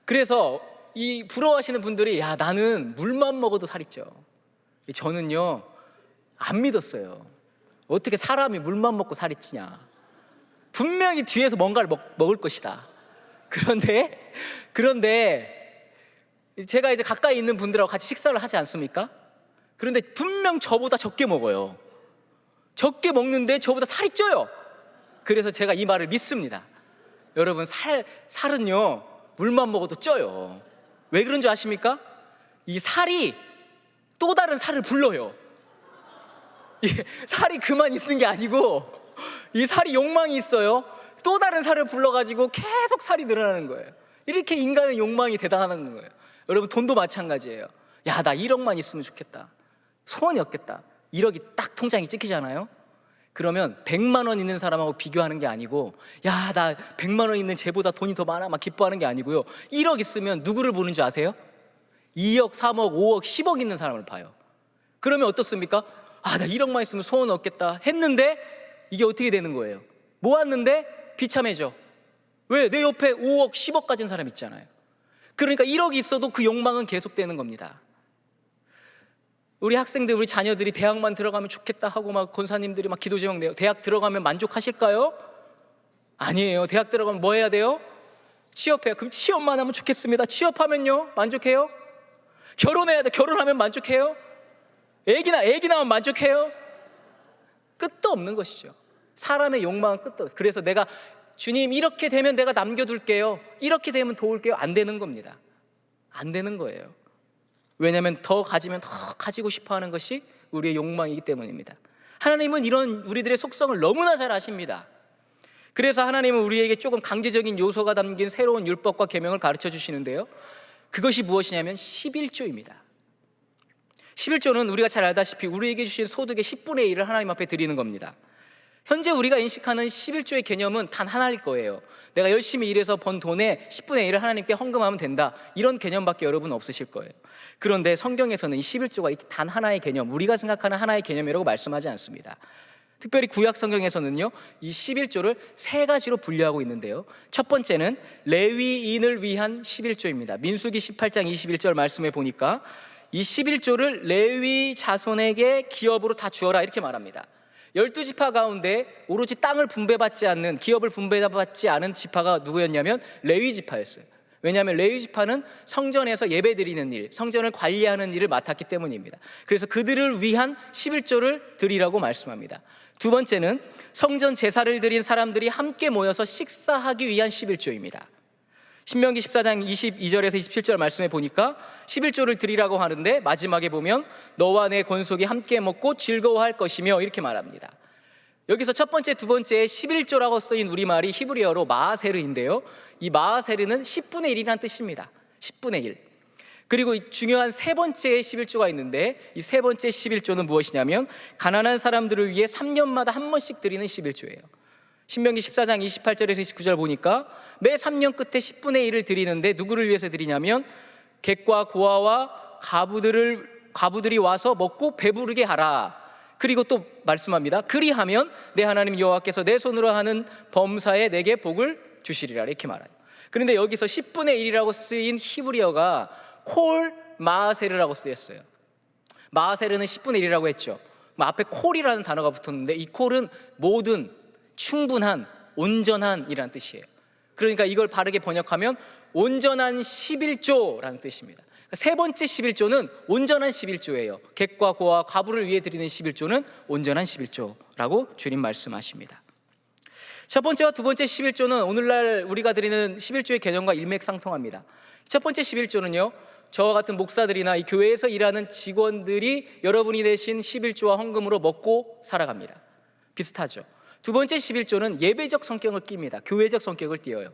C: 그래서 이 부러워하시는 분들이 야, 나는 물만 먹어도 살이 쪄. 저는요 안 믿었어요. 어떻게 사람이 물만 먹고 살이 찌냐. 분명히 뒤에서 뭔가를 먹을 것이다. 그런데 제가 이제 가까이 있는 분들하고 같이 식사를 하지 않습니까? 그런데 분명 저보다 적게 먹어요. 적게 먹는데 저보다 살이 쪄요. 그래서 제가 이 말을 믿습니다. 여러분, 살은요 물만 먹어도 쪄요. 왜 그런 줄 아십니까? 이 살이 또 다른 살을 불러요. 살이 그만 있는 게 아니고 이 살이 욕망이 있어요. 또 다른 살을 불러가지고 계속 살이 늘어나는 거예요. 이렇게 인간의 욕망이 대단하다는 거예요. 여러분, 돈도 마찬가지예요. 야, 나 1억만 있으면 좋겠다. 소원이 없겠다. 1억이 딱 통장에 찍히잖아요. 그러면 100만 원 있는 사람하고 비교하는 게 아니고 야, 나 100만 원 있는 쟤보다 돈이 더 많아 막 기뻐하는 게 아니고요. 1억 있으면 누구를 보는 줄 아세요? 2억, 3억, 5억, 10억 있는 사람을 봐요. 그러면 어떻습니까? 나 1억만 있으면 소원 없겠다 했는데 이게 어떻게 되는 거예요? 모았는데 비참해져. 왜? 내 옆에 5억, 10억 가진 사람 있잖아요. 그러니까 1억이 있어도 그 욕망은 계속되는 겁니다. 우리 학생들, 우리 자녀들이 대학만 들어가면 좋겠다 하고 막 권사님들이 막 기도 제목 내요. 대학 들어가면 만족하실까요? 아니에요. 대학 들어가면 뭐 해야 돼요? 취업해요. 그럼 취업만 하면 좋겠습니다. 취업하면요 만족해요? 결혼해야 돼. 결혼하면 만족해요? 애기 낳으면 만족해요? 끝도 없는 것이죠. 사람의 욕망은 끝도 없어요. 그래서 내가 주님 이렇게 되면 내가 남겨둘게요, 이렇게 되면 도울게요, 안 되는 겁니다. 안 되는 거예요. 왜냐하면 더 가지면 더 가지고 싶어하는 것이 우리의 욕망이기 때문입니다. 하나님은 이런 우리들의 속성을 너무나 잘 아십니다. 그래서 하나님은 우리에게 조금 강제적인 요소가 담긴 새로운 율법과 계명을 가르쳐 주시는데요, 그것이 무엇이냐면 11조입니다. 11조는 우리가 잘 알다시피 우리에게 주신 소득의 10분의 1을 하나님 앞에 드리는 겁니다. 현재 우리가 인식하는 11조의 개념은 단 하나일 거예요. 내가 열심히 일해서 번 돈의 10분의 1을 하나님께 헌금하면 된다, 이런 개념밖에 여러분 없으실 거예요. 그런데 성경에서는 이 11조가 단 하나의 개념, 우리가 생각하는 하나의 개념이라고 말씀하지 않습니다. 특별히 구약 성경에서는요, 이 11조를 세 가지로 분류하고 있는데요, 첫 번째는 레위인을 위한 11조입니다. 민수기 18장 21절 말씀에 보니까 이 11조를 레위 자손에게 기업으로 다 주어라, 이렇게 말합니다. 12지파 가운데 오로지 땅을 분배받지 않는, 기업을 분배받지 않은 지파가 누구였냐면 레위 지파였어요. 왜냐하면 레위 지파는 성전에서 예배드리는 일, 성전을 관리하는 일을 맡았기 때문입니다. 그래서 그들을 위한 11조를 드리라고 말씀합니다. 두 번째는 성전 제사를 드린 사람들이 함께 모여서 식사하기 위한 11조입니다. 신명기 14장 22절에서 27절 말씀에 보니까 11조를 드리라고 하는데 마지막에 보면 너와 내 권속이 함께 먹고 즐거워할 것이며, 이렇게 말합니다. 여기서 첫 번째, 두 번째 11조라고 쓰인 우리말이 히브리어로 마아세르인데요, 이 마아세르는 10분의 1이라는 뜻입니다. 10분의 1. 그리고 이 중요한 세 번째 11조가 있는데, 이 세 번째 11조는 무엇이냐면 가난한 사람들을 위해 3년마다 한 번씩 드리는 11조예요. 신명기 14장 28절에서 29절 보니까 매 3년 끝에 10분의 1을 드리는데 누구를 위해서 드리냐면 객과 고아와 과부들이 와서 먹고 배부르게 하라. 그리고 또 말씀합니다. 그리하면 내 하나님 여호와께서 내 손으로 하는 범사에 내게 복을 주시리라, 이렇게 말해요. 그런데 여기서 10분의 1이라고 쓰인 히브리어가 콜 마아세르라고 쓰였어요. 마아세르는 10분의 1이라고 했죠. 앞에 콜이라는 단어가 붙었는데 이 콜은 모든, 충분한, 온전한이라는 뜻이에요. 그러니까 이걸 바르게 번역하면 온전한 11조라는 뜻입니다. 세 번째 11조는 온전한 11조예요. 객과 고아, 과부를 위해 드리는 11조는 온전한 11조라고 주님 말씀하십니다. 첫 번째와 두 번째 11조는 오늘날 우리가 드리는 11조의 개념과 일맥상통합니다. 첫 번째 11조는요, 저와 같은 목사들이나 이 교회에서 일하는 직원들이 여러분이 내신 11조와 헌금으로 먹고 살아갑니다. 비슷하죠. 두 번째 11조는 예배적 성격을 띱니다. 교회적 성격을 띄어요.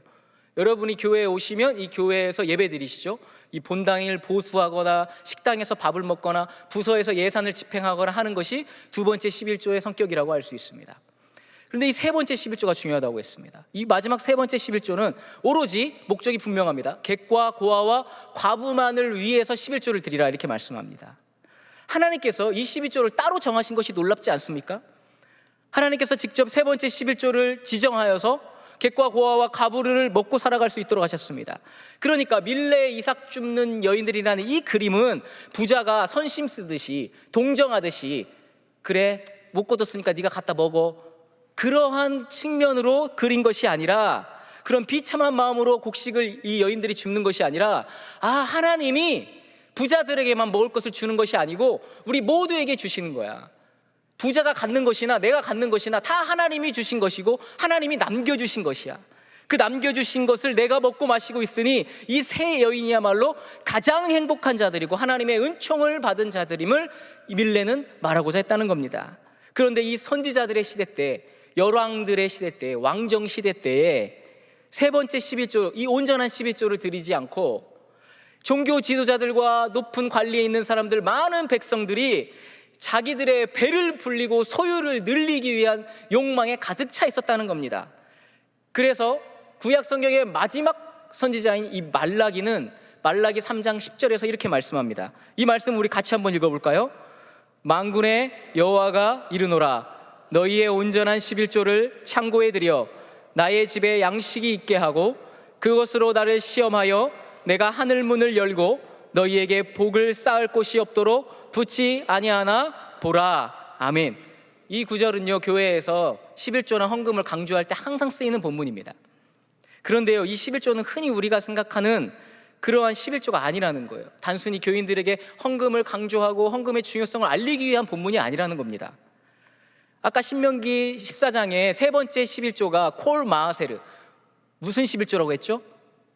C: 여러분이 교회에 오시면 이 교회에서 예배 드리시죠. 이 본당일 보수하거나 식당에서 밥을 먹거나 부서에서 예산을 집행하거나 하는 것이 두 번째 11조의 성격이라고 할 수 있습니다. 그런데 이 세 번째 11조가 중요하다고 했습니다. 이 마지막 세 번째 11조는 오로지 목적이 분명합니다. 객과 고아와 과부만을 위해서 11조를 드리라, 이렇게 말씀합니다. 하나님께서 이 11조를 따로 정하신 것이 놀랍지 않습니까? 하나님께서 직접 세 번째 11조를 지정하여서 객과 고아와 과부를 먹고 살아갈 수 있도록 하셨습니다. 그러니까 밀레 이삭 줍는 여인들이라는 이 그림은 부자가 선심 쓰듯이, 동정하듯이, 그래 못 거뒀으니까 네가 갖다 먹어, 그러한 측면으로 그린 것이 아니라, 그런 비참한 마음으로 곡식을 이 여인들이 줍는 것이 아니라, 하나님이 부자들에게만 먹을 것을 주는 것이 아니고 우리 모두에게 주시는 거야. 부자가 갖는 것이나 내가 갖는 것이나 다 하나님이 주신 것이고 하나님이 남겨주신 것이야. 그 남겨주신 것을 내가 먹고 마시고 있으니 이 세 여인이야말로 가장 행복한 자들이고 하나님의 은총을 받은 자들임을 밀레는 말하고자 했다는 겁니다. 그런데 이 선지자들의 시대 때, 열왕들의 시대 때, 왕정 시대 때에 세 번째 11조, 이 온전한 11조를 드리지 않고 종교 지도자들과 높은 관리에 있는 사람들, 많은 백성들이 자기들의 배를 불리고 소유를 늘리기 위한 욕망에 가득 차 있었다는 겁니다. 그래서 구약 성경의 마지막 선지자인 이 말라기는 말라기 3장 10절에서 이렇게 말씀합니다. 이 말씀 우리 같이 한번 읽어볼까요? 만군의 여호와가 이르노라, 너희의 온전한 11조를 창고에 들여 나의 집에 양식이 있게 하고 그것으로 나를 시험하여 내가 하늘 문을 열고 너희에게 복을 쌓을 곳이 없도록 붙지 아니하나 보라. 아멘. 이 구절은요, 교회에서 11조나 헌금을 강조할 때 항상 쓰이는 본문입니다. 그런데요, 이 11조는 흔히 우리가 생각하는 그러한 11조가 아니라는 거예요. 단순히 교인들에게 헌금을 강조하고 헌금의 중요성을 알리기 위한 본문이 아니라는 겁니다. 아까 신명기 14장의 세 번째 11조가 콜 마아세르, 무슨 11조라고 했죠?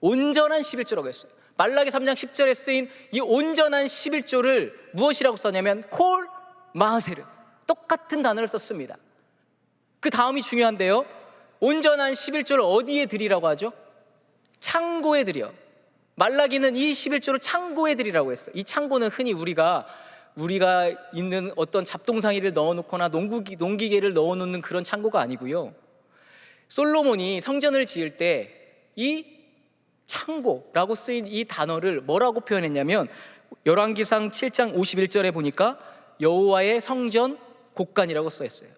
C: 온전한 11조라고 했어요. 말라기 3장 10절에 쓰인 이 온전한 11조를 무엇이라고 썼냐면 콜 마아세르, 똑같은 단어를 썼습니다. 그 다음이 중요한데요, 온전한 11조를 어디에 드리라고 하죠? 창고에 드려. 말라기는 이 11조를 창고에 드리라고 했어요. 이 창고는 흔히 우리가 우리가 있는 어떤 잡동사니를 넣어놓거나 농기계를 넣어놓는 그런 창고가 아니고요. 솔로몬이 성전을 지을 때 이 창고라고 쓰인 이 단어를 뭐라고 표현했냐면 열왕기상 7장 51절에 보니까 여호와의 성전 곳간이라고 써 있어요.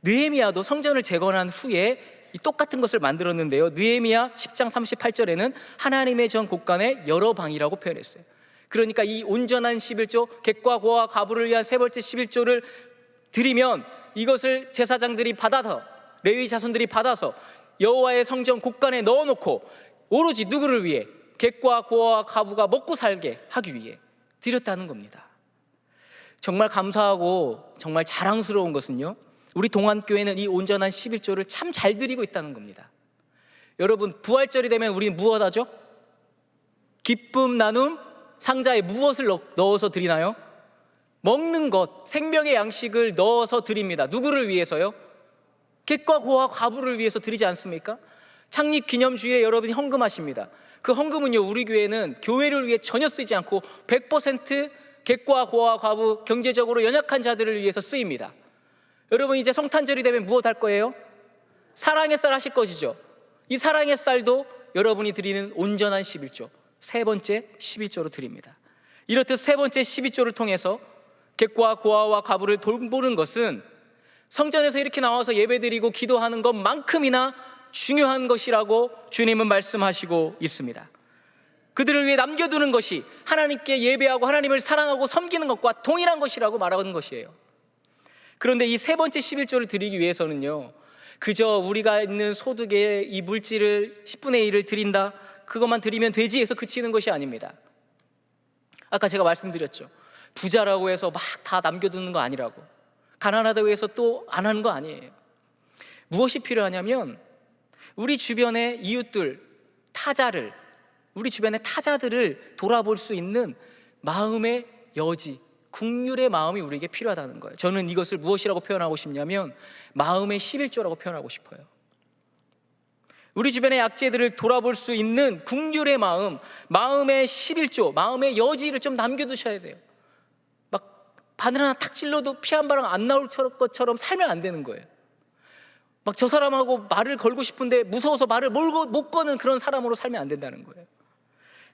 C: 느헤미야도 성전을 재건한 후에 이 똑같은 것을 만들었는데요, 느헤미야 10장 38절에는 하나님의 전 곳간의 여러 방이라고 표현했어요. 그러니까 이 온전한 11조, 객과 고와 과부를 위한 세 번째 11조를 드리면 이것을 제사장들이 받아서, 레위 자손들이 받아서 여호와의 성전 곳간에 넣어놓고 오로지 누구를 위해? 객과 고와 과부가 먹고 살게 하기 위해 드렸다는 겁니다. 정말 감사하고 정말 자랑스러운 것은요, 우리 동안교회는 이 온전한 11조를 참 잘 드리고 있다는 겁니다. 여러분, 부활절이 되면 우리는 무엇 하죠? 기쁨 나눔 상자에 무엇을 넣어서 드리나요? 먹는 것, 생명의 양식을 넣어서 드립니다. 누구를 위해서요? 객과 고와 과부를 위해서 드리지 않습니까? 창립기념주일에 여러분이 헌금하십니다. 그 헌금은요, 우리 교회는 교회를 위해 전혀 쓰지 않고 100% 객과 고와 과부, 경제적으로 연약한 자들을 위해서 쓰입니다. 여러분, 이제 성탄절이 되면 무엇 할 거예요? 사랑의 쌀 하실 것이죠. 이 사랑의 쌀도 여러분이 드리는 온전한 11조, 세 번째 11조로 드립니다. 이렇듯 세 번째 12조를 통해서 객과 고아와 과부를 돌보는 것은 성전에서 이렇게 나와서 예배드리고 기도하는 것만큼이나 중요한 것이라고 주님은 말씀하시고 있습니다. 그들을 위해 남겨두는 것이 하나님께 예배하고 하나님을 사랑하고 섬기는 것과 동일한 것이라고 말하는 것이에요. 그런데 이 세 번째 11조를 드리기 위해서는요, 그저 우리가 있는 소득의 이 물질을 10분의 1을 드린다, 그것만 드리면 되지 해서 그치는 것이 아닙니다. 아까 제가 말씀드렸죠. 부자라고 해서 막 다 남겨두는 거 아니라고, 가난하다고 해서 또 안 하는 거 아니에요. 무엇이 필요하냐면 우리 주변의 이웃들, 타자를, 우리 주변의 타자들을 돌아볼 수 있는 마음의 여지, 긍휼의 마음이 우리에게 필요하다는 거예요. 저는 이것을 무엇이라고 표현하고 싶냐면 마음의 11조라고 표현하고 싶어요. 우리 주변의 약재들을 돌아볼 수 있는 긍휼의 마음, 마음의 11조, 마음의 여지를 좀 남겨두셔야 돼요. 막 바늘 하나 탁 찔러도 피 한 바람 안 나올 것처럼 살면 안 되는 거예요. 막 저 사람하고 말을 걸고 싶은데 무서워서 말을 못 거는 그런 사람으로 살면 안 된다는 거예요.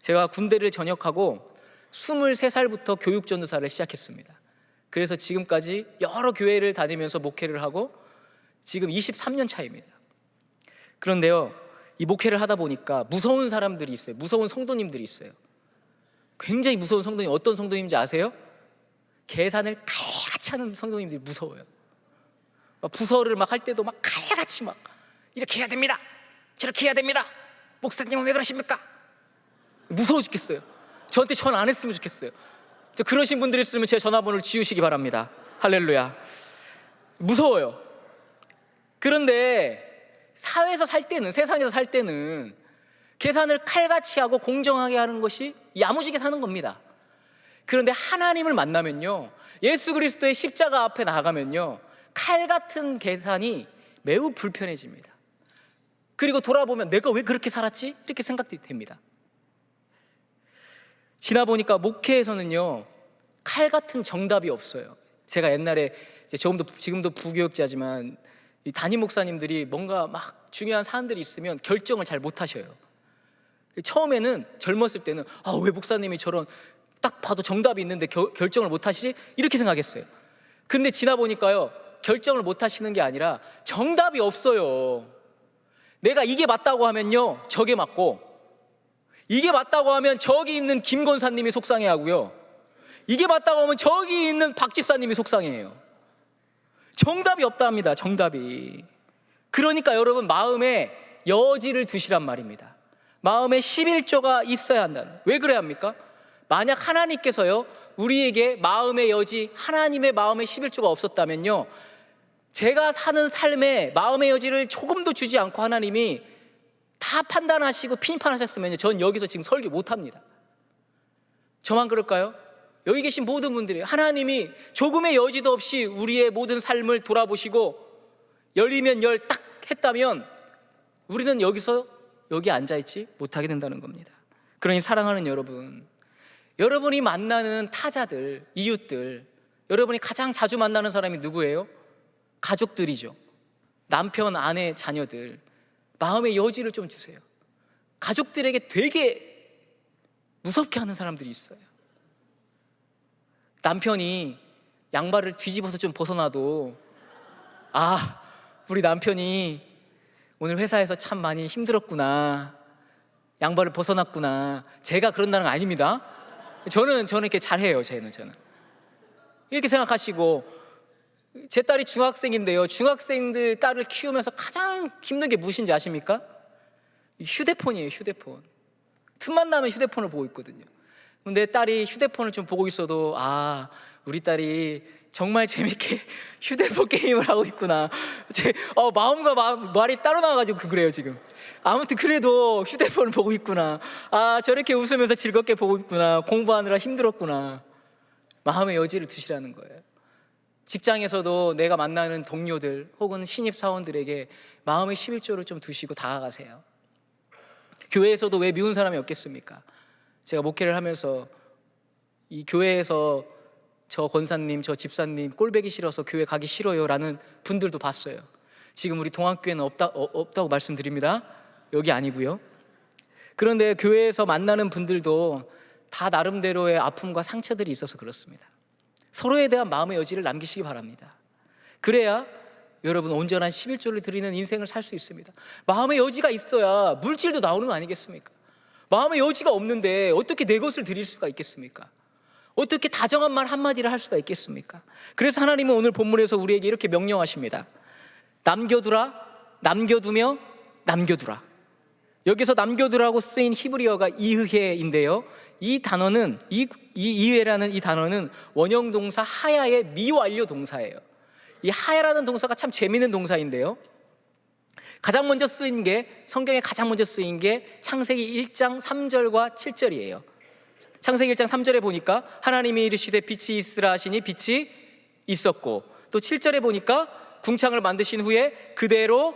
C: 제가 군대를 전역하고 23살부터 교육전도사를 시작했습니다. 그래서 지금까지 여러 교회를 다니면서 목회를 하고 지금 23년 차입니다. 그런데요, 이 목회를 하다 보니까 무서운 사람들이 있어요. 무서운 성도님들이 있어요. 굉장히 무서운 성도님, 어떤 성도님인지 아세요? 계산을 칼같이 하는 성도님들이 무서워요. 막 부서를 막 할 때도 막 칼같이 막 이렇게 해야 됩니다, 저렇게 해야 됩니다, 목사님은 왜 그러십니까? 무서워 죽겠어요. 저한테 전화 안 했으면 좋겠어요. 저 그러신 분들이 있으면 제 전화번호를 지우시기 바랍니다. 할렐루야. 무서워요. 그런데 사회에서 살 때는, 세상에서 살 때는 계산을 칼같이 하고 공정하게 하는 것이 야무지게 사는 겁니다. 그런데 하나님을 만나면요, 예수 그리스도의 십자가 앞에 나가면요, 칼 같은 계산이 매우 불편해집니다. 그리고 돌아보면 내가 왜 그렇게 살았지? 이렇게 생각이 됩니다. 지나보니까 목회에서는요, 칼 같은 정답이 없어요. 제가 옛날에 지금도 부교육자지만 이 담임 목사님들이 뭔가 막 중요한 사안들이 있으면 결정을 잘 못 하셔요. 처음에는 젊었을 때는 왜 목사님이 저런 딱 봐도 정답이 있는데 결정을 못 하시지? 이렇게 생각했어요. 근데 지나보니까요, 결정을 못 하시는 게 아니라 정답이 없어요. 내가 이게 맞다고 하면요, 저게 맞고, 이게 맞다고 하면 저기 있는 김 권사님이 속상해하고요, 이게 맞다고 하면 저기 있는 박 집사님이 속상해해요. 정답이 없다 합니다. 정답이. 그러니까 여러분, 마음에 여지를 두시란 말입니다. 마음에 11조가 있어야 한다는. 왜 그래야 합니까? 만약 하나님께서요, 우리에게 마음의 여지, 하나님의 마음의 11조가 없었다면요, 제가 사는 삶에 마음의 여지를 조금도 주지 않고 하나님이 다 판단하시고 심판하셨으면요, 전 여기서 지금 설교 못합니다. 저만 그럴까요? 여기 계신 모든 분들이 하나님이 조금의 여지도 없이 우리의 모든 삶을 돌아보시고 열리면 열 딱 했다면 우리는 여기 앉아있지 못하게 된다는 겁니다. 그러니 사랑하는 여러분, 여러분이 만나는 타자들, 이웃들, 여러분이 가장 자주 만나는 사람이 누구예요? 가족들이죠. 남편, 아내, 자녀들. 마음의 여지를 좀 주세요. 가족들에게 되게 무섭게 하는 사람들이 있어요. 남편이 양말을 뒤집어서 좀 벗어놔도 우리 남편이 오늘 회사에서 참 많이 힘들었구나, 양말을 벗어났구나. 제가 그런다는 거 아닙니다. 저는 이렇게 잘해요. 저는 이렇게 생각하시고, 제 딸이 중학생인데요, 중학생들 딸을 키우면서 가장 힘든 게 무엇인지 아십니까? 휴대폰이에요. 휴대폰. 틈만 나면 휴대폰을 보고 있거든요. 근데 딸이 휴대폰을 좀 보고 있어도 우리 딸이 정말 재밌게 휴대폰 게임을 하고 있구나. 마음과 말이 따로 나와가지고 그래요 지금. 아무튼 그래도 휴대폰을 보고 있구나. 저렇게 웃으면서 즐겁게 보고 있구나. 공부하느라 힘들었구나. 마음의 여지를 두시라는 거예요. 직장에서도 내가 만나는 동료들 혹은 신입사원들에게 마음의 11조를 좀 두시고 다가가세요. 교회에서도 왜 미운 사람이 없겠습니까? 제가 목회를 하면서 이 교회에서 저 권사님, 저 집사님 꼴배기 싫어서 교회 가기 싫어요 라는 분들도 봤어요. 지금 우리 동학교에는 없다고 말씀드립니다. 여기 아니고요. 그런데 교회에서 만나는 분들도 다 나름대로의 아픔과 상처들이 있어서 그렇습니다. 서로에 대한 마음의 여지를 남기시기 바랍니다. 그래야 여러분 온전한 11조를 드리는 인생을 살 수 있습니다. 마음의 여지가 있어야 물질도 나오는 거 아니겠습니까? 마음의 여지가 없는데 어떻게 내 것을 드릴 수가 있겠습니까? 어떻게 다정한 말 한마디를 할 수가 있겠습니까? 그래서 하나님은 오늘 본문에서 우리에게 이렇게 명령하십니다. 남겨두라, 남겨두며 남겨두라. 여기서 남겨두라고 쓰인 히브리어가 이흐해인데요, 이 단어는 이흐해라는 이 단어는 원형 동사 하야의 미완료 동사예요. 이 하야라는 동사가 참 재미있는 동사인데요, 가장 먼저 쓰인 게, 성경에 가장 먼저 쓰인 게 창세기 1장 3절과 7절이에요. 창세기 1장 3절에 보니까 하나님이 이르시되 빛이 있으라 하시니 빛이 있었고, 또 7절에 보니까 궁창을 만드신 후에 그대로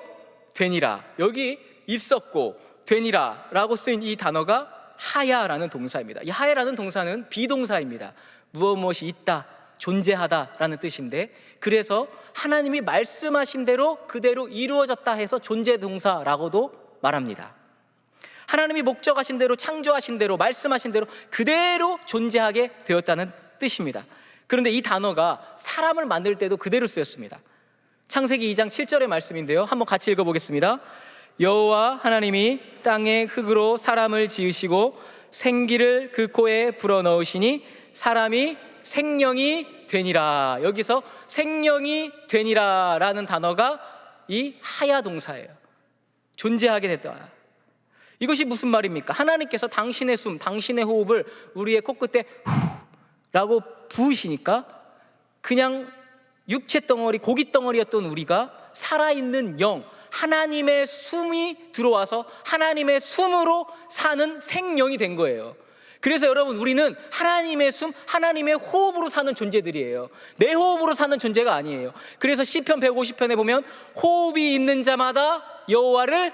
C: 되니라. 여기 있었고 되니라 라고 쓰인 이 단어가 하야라는 동사입니다. 이 하야라는 동사는 비동사입니다. 무엇이 있다, 존재하다 라는 뜻인데, 그래서 하나님이 말씀하신 대로 그대로 이루어졌다 해서 존재동사라고도 말합니다. 하나님이 목적하신 대로, 창조하신 대로, 말씀하신 대로 그대로 존재하게 되었다는 뜻입니다. 그런데 이 단어가 사람을 만들 때도 그대로 쓰였습니다. 창세기 2장 7절의 말씀인데요, 한번 같이 읽어보겠습니다. 여호와 하나님이 땅의 흙으로 사람을 지으시고 생기를 그 코에 불어넣으시니 사람이 생명이 되니라. 여기서 생명이 되니라 라는 단어가 이 하야 동사예요. 존재하게 됐다. 이것이 무슨 말입니까? 하나님께서 당신의 숨, 당신의 호흡을 우리의 코끝에 라고 부으시니까 그냥 육체 덩어리, 고기 덩어리였던 우리가 살아있는 영, 하나님의 숨이 들어와서 하나님의 숨으로 사는 생명이 된 거예요. 그래서 여러분, 우리는 하나님의 숨, 하나님의 호흡으로 사는 존재들이에요. 내 호흡으로 사는 존재가 아니에요. 그래서 시편 150편에 보면 호흡이 있는 자마다 여호와를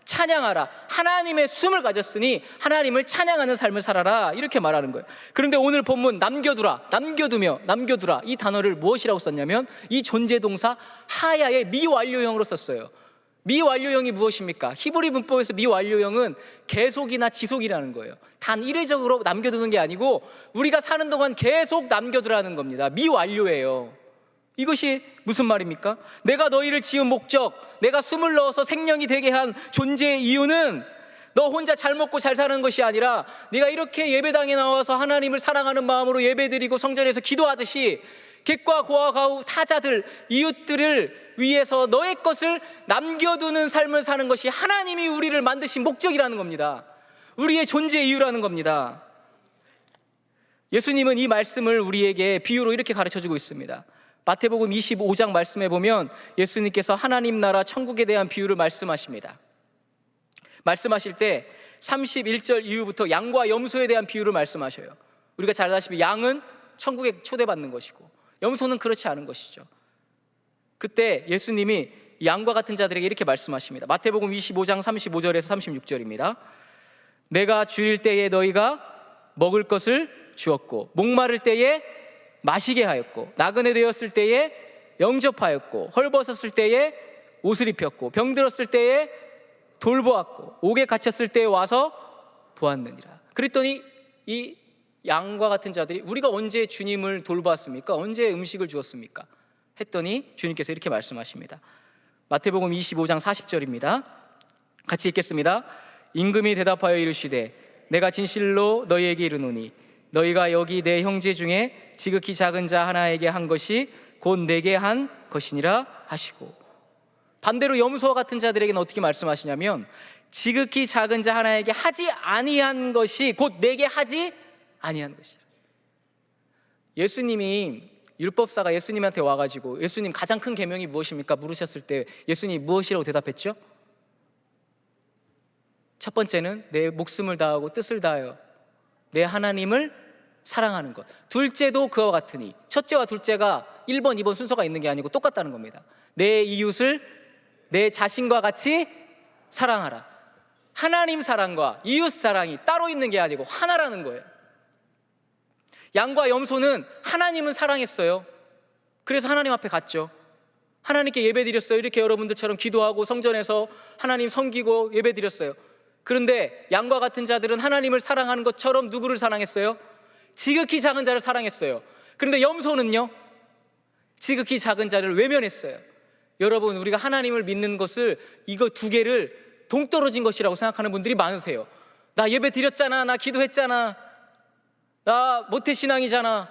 C: 찬양하라. 하나님의 숨을 가졌으니 하나님을 찬양하는 삶을 살아라, 이렇게 말하는 거예요. 그런데 오늘 본문 남겨두라, 남겨두며 남겨두라, 이 단어를 무엇이라고 썼냐면 이 존재동사 하야의 미완료형으로 썼어요. 미완료형이 무엇입니까? 히브리 문법에서 미완료형은 계속이나 지속이라는 거예요. 단 이례적으로 남겨두는 게 아니고 우리가 사는 동안 계속 남겨두라는 겁니다. 미완료예요. 이것이 무슨 말입니까? 내가 너희를 지은 목적, 내가 숨을 넣어서 생명이 되게 한 존재의 이유는 너 혼자 잘 먹고 잘 사는 것이 아니라 네가 이렇게 예배당에 나와서 하나님을 사랑하는 마음으로 예배드리고 성전에서 기도하듯이 객과 고아 가우 타자들, 이웃들을 위해서 너의 것을 남겨두는 삶을 사는 것이 하나님이 우리를 만드신 목적이라는 겁니다. 우리의 존재 이유라는 겁니다. 예수님은 이 말씀을 우리에게 비유로 이렇게 가르쳐주고 있습니다. 마태복음 25장 말씀에 보면 예수님께서 하나님 나라 천국에 대한 비유를 말씀하십니다. 말씀하실 때 31절 이후부터 양과 염소에 대한 비유를 말씀하셔요. 우리가 잘 아다시피 양은 천국에 초대받는 것이고 염소는 그렇지 않은 것이죠. 그때 예수님이 양과 같은 자들에게 이렇게 말씀하십니다. 마태복음 25장 35절에서 36절입니다. 내가 줄일 때에 너희가 먹을 것을 주었고 목마를 때에 마시게 하였고, 나그네 되었을 때에 영접하였고, 헐벗었을 때에 옷을 입혔고, 병들었을 때에 돌보았고, 옥에 갇혔을 때에 와서 보았느니라. 그랬더니 이 양과 같은 자들이 우리가 언제 주님을 돌보았습니까? 언제 음식을 주었습니까? 했더니 주님께서 이렇게 말씀하십니다. 마태복음 25장 40절입니다. 같이 읽겠습니다. 임금이 대답하여 이르시되 내가 진실로 너희에게 이르노니 너희가 여기 내 형제 중에 지극히 작은 자 하나에게 한 것이 곧 내게 한 것이니라 하시고, 반대로 염소와 같은 자들에게는 어떻게 말씀하시냐면 지극히 작은 자 하나에게 하지 아니한 것이 곧 내게 하지 아니한 것이라. 예수님이, 율법사가 예수님한테 와가지고 예수님 가장 큰 계명이 무엇입니까? 물으셨을 때 예수님이 무엇이라고 대답했죠? 첫 번째는 내 목숨을 다하고 뜻을 다하여 내 하나님을 사랑하는 것. 둘째도 그와 같으니, 첫째와 둘째가 1번, 2번 순서가 있는 게 아니고 똑같다는 겁니다. 내 이웃을 내 자신과 같이 사랑하라. 하나님 사랑과 이웃 사랑이 따로 있는 게 아니고 하나라는 거예요. 양과 염소는 하나님은 사랑했어요. 그래서 하나님 앞에 갔죠. 하나님께 예배드렸어요. 이렇게 여러분들처럼 기도하고 성전에서 하나님 섬기고 예배드렸어요. 그런데 양과 같은 자들은 하나님을 사랑하는 것처럼 누구를 사랑했어요? 지극히 작은 자를 사랑했어요. 그런데 염소는요, 지극히 작은 자를 외면했어요. 여러분, 우리가 하나님을 믿는 것을, 이거 두 개를 동떨어진 것이라고 생각하는 분들이 많으세요. 나 예배 드렸잖아, 나 기도했잖아, 나 모태신앙이잖아.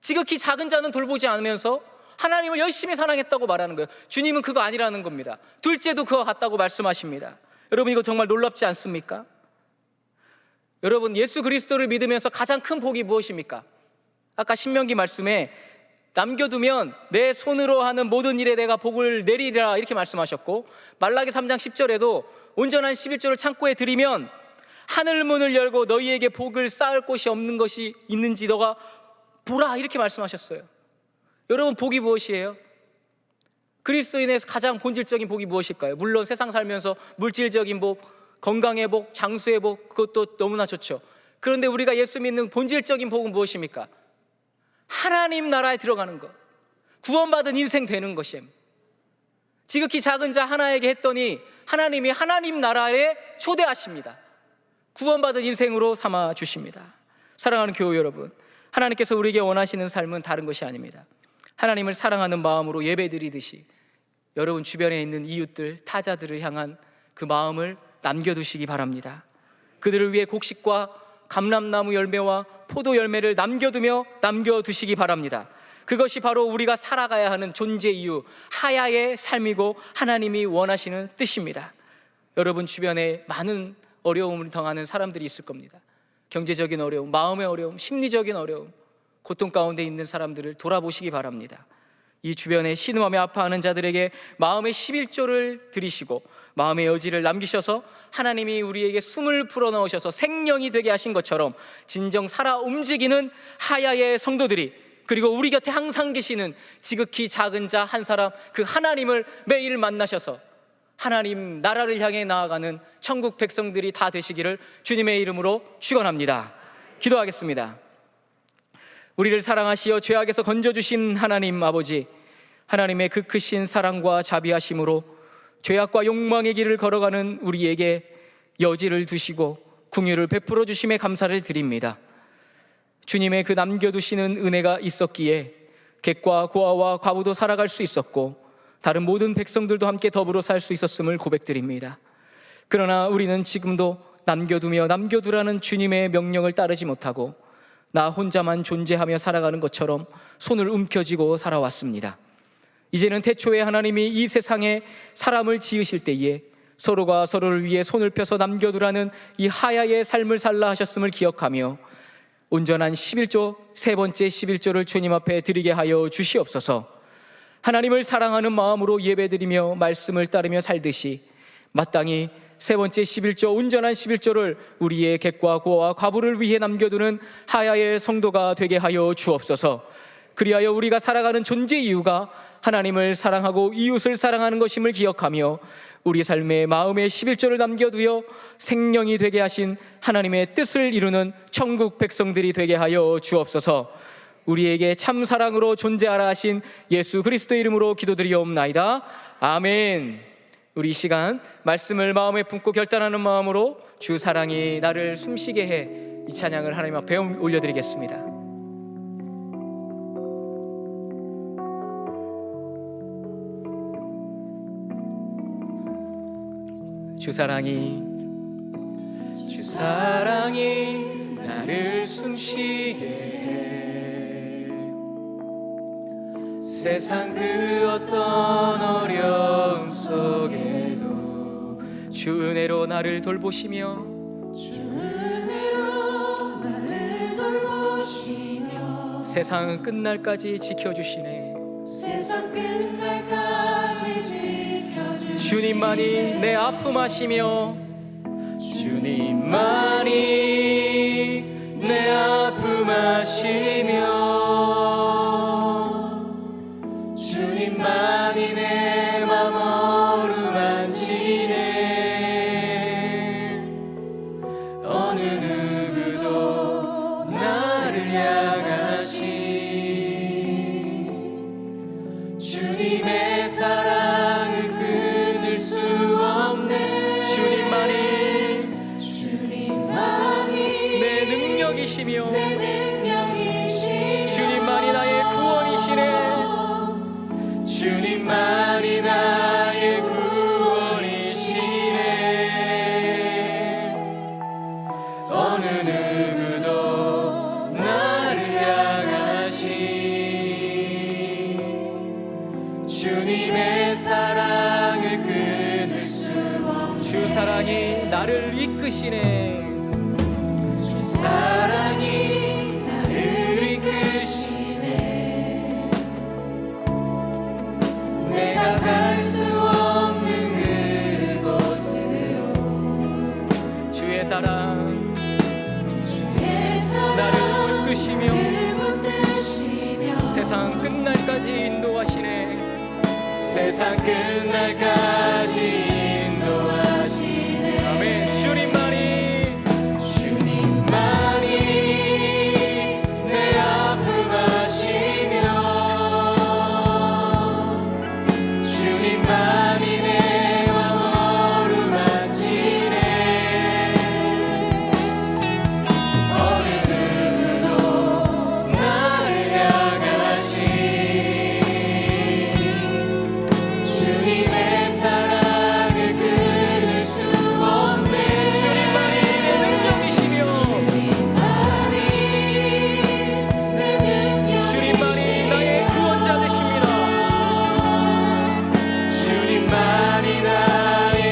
C: 지극히 작은 자는 돌보지 않으면서 하나님을 열심히 사랑했다고 말하는 거예요. 주님은 그거 아니라는 겁니다. 둘째도 그와 같다고 말씀하십니다. 여러분, 이거 정말 놀랍지 않습니까? 여러분, 예수 그리스도를 믿으면서 가장 큰 복이 무엇입니까? 아까 신명기 말씀에 남겨두면 내 손으로 하는 모든 일에 내가 복을 내리리라 이렇게 말씀하셨고, 말라기 3장 10절에도 온전한 11조를 창고에 들이면 하늘 문을 열고 너희에게 복을 쌓을 곳이 없는 것이 있는지 너가 보라 이렇게 말씀하셨어요. 여러분, 복이 무엇이에요? 그리스도인에서 가장 본질적인 복이 무엇일까요? 물론 세상 살면서 물질적인 복, 건강의 복, 장수의 복, 그것도 너무나 좋죠. 그런데 우리가 예수 믿는 본질적인 복은 무엇입니까? 하나님 나라에 들어가는 것, 구원받은 인생 되는 것이에요. 지극히 작은 자 하나에게 했더니 하나님이 하나님 나라에 초대하십니다. 구원받은 인생으로 삼아 주십니다. 사랑하는 교우 여러분, 하나님께서 우리에게 원하시는 삶은 다른 것이 아닙니다. 하나님을 사랑하는 마음으로 예배드리듯이 여러분 주변에 있는 이웃들, 타자들을 향한 그 마음을 남겨두시기 바랍니다. 그들을 위해 곡식과 감람나무 열매와 포도 열매를 남겨두시기 바랍니다. 그것이 바로 우리가 살아가야 하는 존재 이유, 하야의 삶이고 하나님이 원하시는 뜻입니다. 여러분 주변에 많은 어려움을 당하는 사람들이 있을 겁니다. 경제적인 어려움, 마음의 어려움, 심리적인 어려움, 고통 가운데 있는 사람들을 돌아보시기 바랍니다. 이 주변에 신음하며 아파하는 자들에게 마음의 11조를 드리시고 마음의 여지를 남기셔서 하나님이 우리에게 숨을 불어넣으셔서 생명이 되게 하신 것처럼 진정 살아 움직이는 하야의 성도들이, 그리고 우리 곁에 항상 계시는 지극히 작은 자 한 사람, 그 하나님을 매일 만나셔서 하나님 나라를 향해 나아가는 천국 백성들이 다 되시기를 주님의 이름으로 축원합니다. 기도하겠습니다. 우리를 사랑하시어 죄악에서 건져주신 하나님 아버지, 하나님의 그 크신 사랑과 자비하심으로 죄악과 욕망의 길을 걸어가는 우리에게 여지를 두시고 긍휼을 베풀어 주심에 감사를 드립니다. 주님의 그 남겨두시는 은혜가 있었기에 객과 고아와 과부도 살아갈 수 있었고 다른 모든 백성들도 함께 더불어 살 수 있었음을 고백드립니다. 그러나 우리는 지금도 남겨두라는 주님의 명령을 따르지 못하고 나 혼자만 존재하며 살아가는 것처럼 손을 움켜쥐고 살아왔습니다. 이제는 태초에 하나님이 이 세상에 사람을 지으실 때에 서로가 서로를 위해 손을 펴서 남겨두라는 이 하야의 삶을 살라 하셨음을 기억하며 온전한 11조, 세 번째 11조를 주님 앞에 드리게 하여 주시옵소서. 하나님을 사랑하는 마음으로 예배드리며 말씀을 따르며 살듯이 마땅히 세 번째 11조, 온전한 11조를 우리의 객과 고아와 과부를 위해 남겨두는 하야의 성도가 되게 하여 주옵소서. 그리하여 우리가 살아가는 존재 이유가 하나님을 사랑하고 이웃을 사랑하는 것임을 기억하며 우리 삶의 마음에 11조를 남겨두어 생명이 되게 하신 하나님의 뜻을 이루는 천국 백성들이 되게 하여 주옵소서. 우리에게 참 사랑으로 존재하라 하신 예수 그리스도의 이름으로 기도드리옵나이다. 아멘. 우리 이 시간 말씀을 마음에 품고 결단하는 마음으로 주 사랑이 나를 숨쉬게 해, 이 찬양을 하나님 앞에 올려드리겠습니다. 주 사랑이 나를 숨쉬게 해, 세상 그 어떤 어려움 속에도 주 은혜로 나를 돌보시며 세상 끝날까지 지켜주시네. 주님만이 내 아픔 아시며 주님만이 내 아픔 아시며 주님만이 내 맘 어루만지네. 어느 누구도 나를 향하신 주님의 사랑을 끊을 수 없네. 주님만이 내 능력이시며 주님만이 나의 구원이시네. 주님만이 나의 구원이시네. 어느 누구도 나를 향하신 주님의 사랑을 끊을 수 없네. 주 사랑이 나를 이끄시네. 주 사랑이 나를 이끄시네. 내가 갈 수 없는 그곳으로 주의 사랑 나를 붙드시며 세상 끝날까지 인도하시네. 세상 끝날까지 인도하시네. 아멘. 주님만이 내 아픔 아시며 주님만이 내 맘 어루만지네. 어느 누구도 나를 향하신 주님의 사랑을 끊을 수 없네. 주님만이 내 능력이시며 주님만이 나의 구원자 되십니다. 주님만이 나의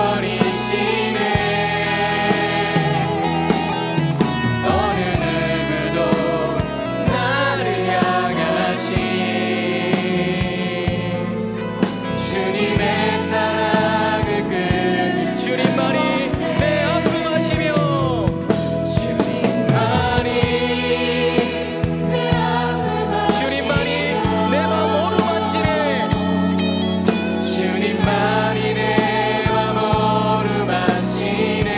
C: 구원이시네. 어느 누구도 나를 향하신 주님의 사랑을 끊을 주님만이 내 아픔 아시며 주님만이 내 맘 어루만지네. 주님만이 내 맘 어루만지네.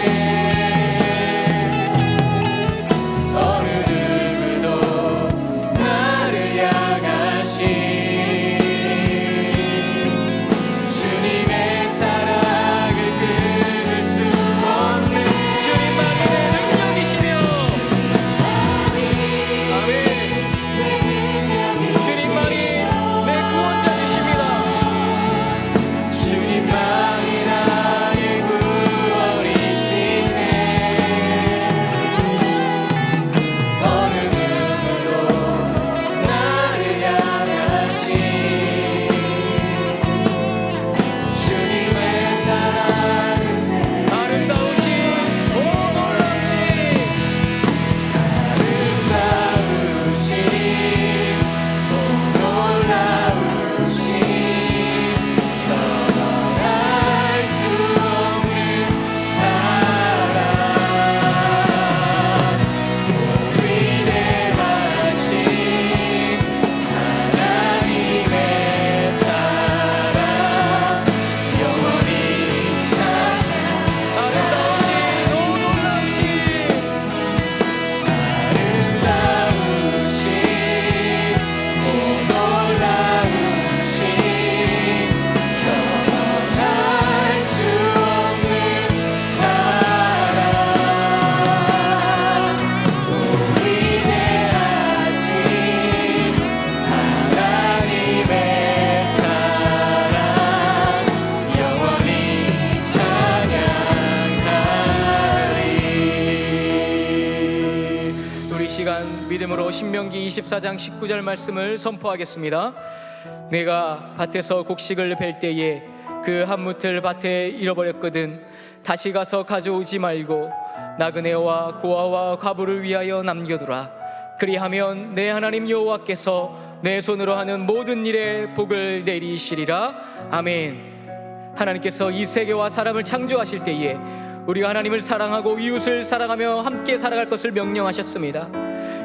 C: 어느 누구도 나를 향하신 주님의 사랑을 끊을 수 없네. 주님만이 내 능력이시며 아멘. 주님만이 내 구원자 되십니다. 주님만이 믿음으로 신명기 24장 19절 말씀을 선포하겠습니다. 내가 밭에서 곡식을 벨 때에 그 한 무틀 밭에 잃어버렸거든 다시 가서 가져오지 말고 나그네와 고아와 과부를 위하여 남겨두라. 그리하면 내 하나님 여호와께서 내 손으로 하는 모든 일에 복을 내리시리라. 아멘. 하나님께서 이 세계와 사람을 창조하실 때에 우리가 하나님을 사랑하고 이웃을 사랑하며 함께 살아갈 것을 명령하셨습니다.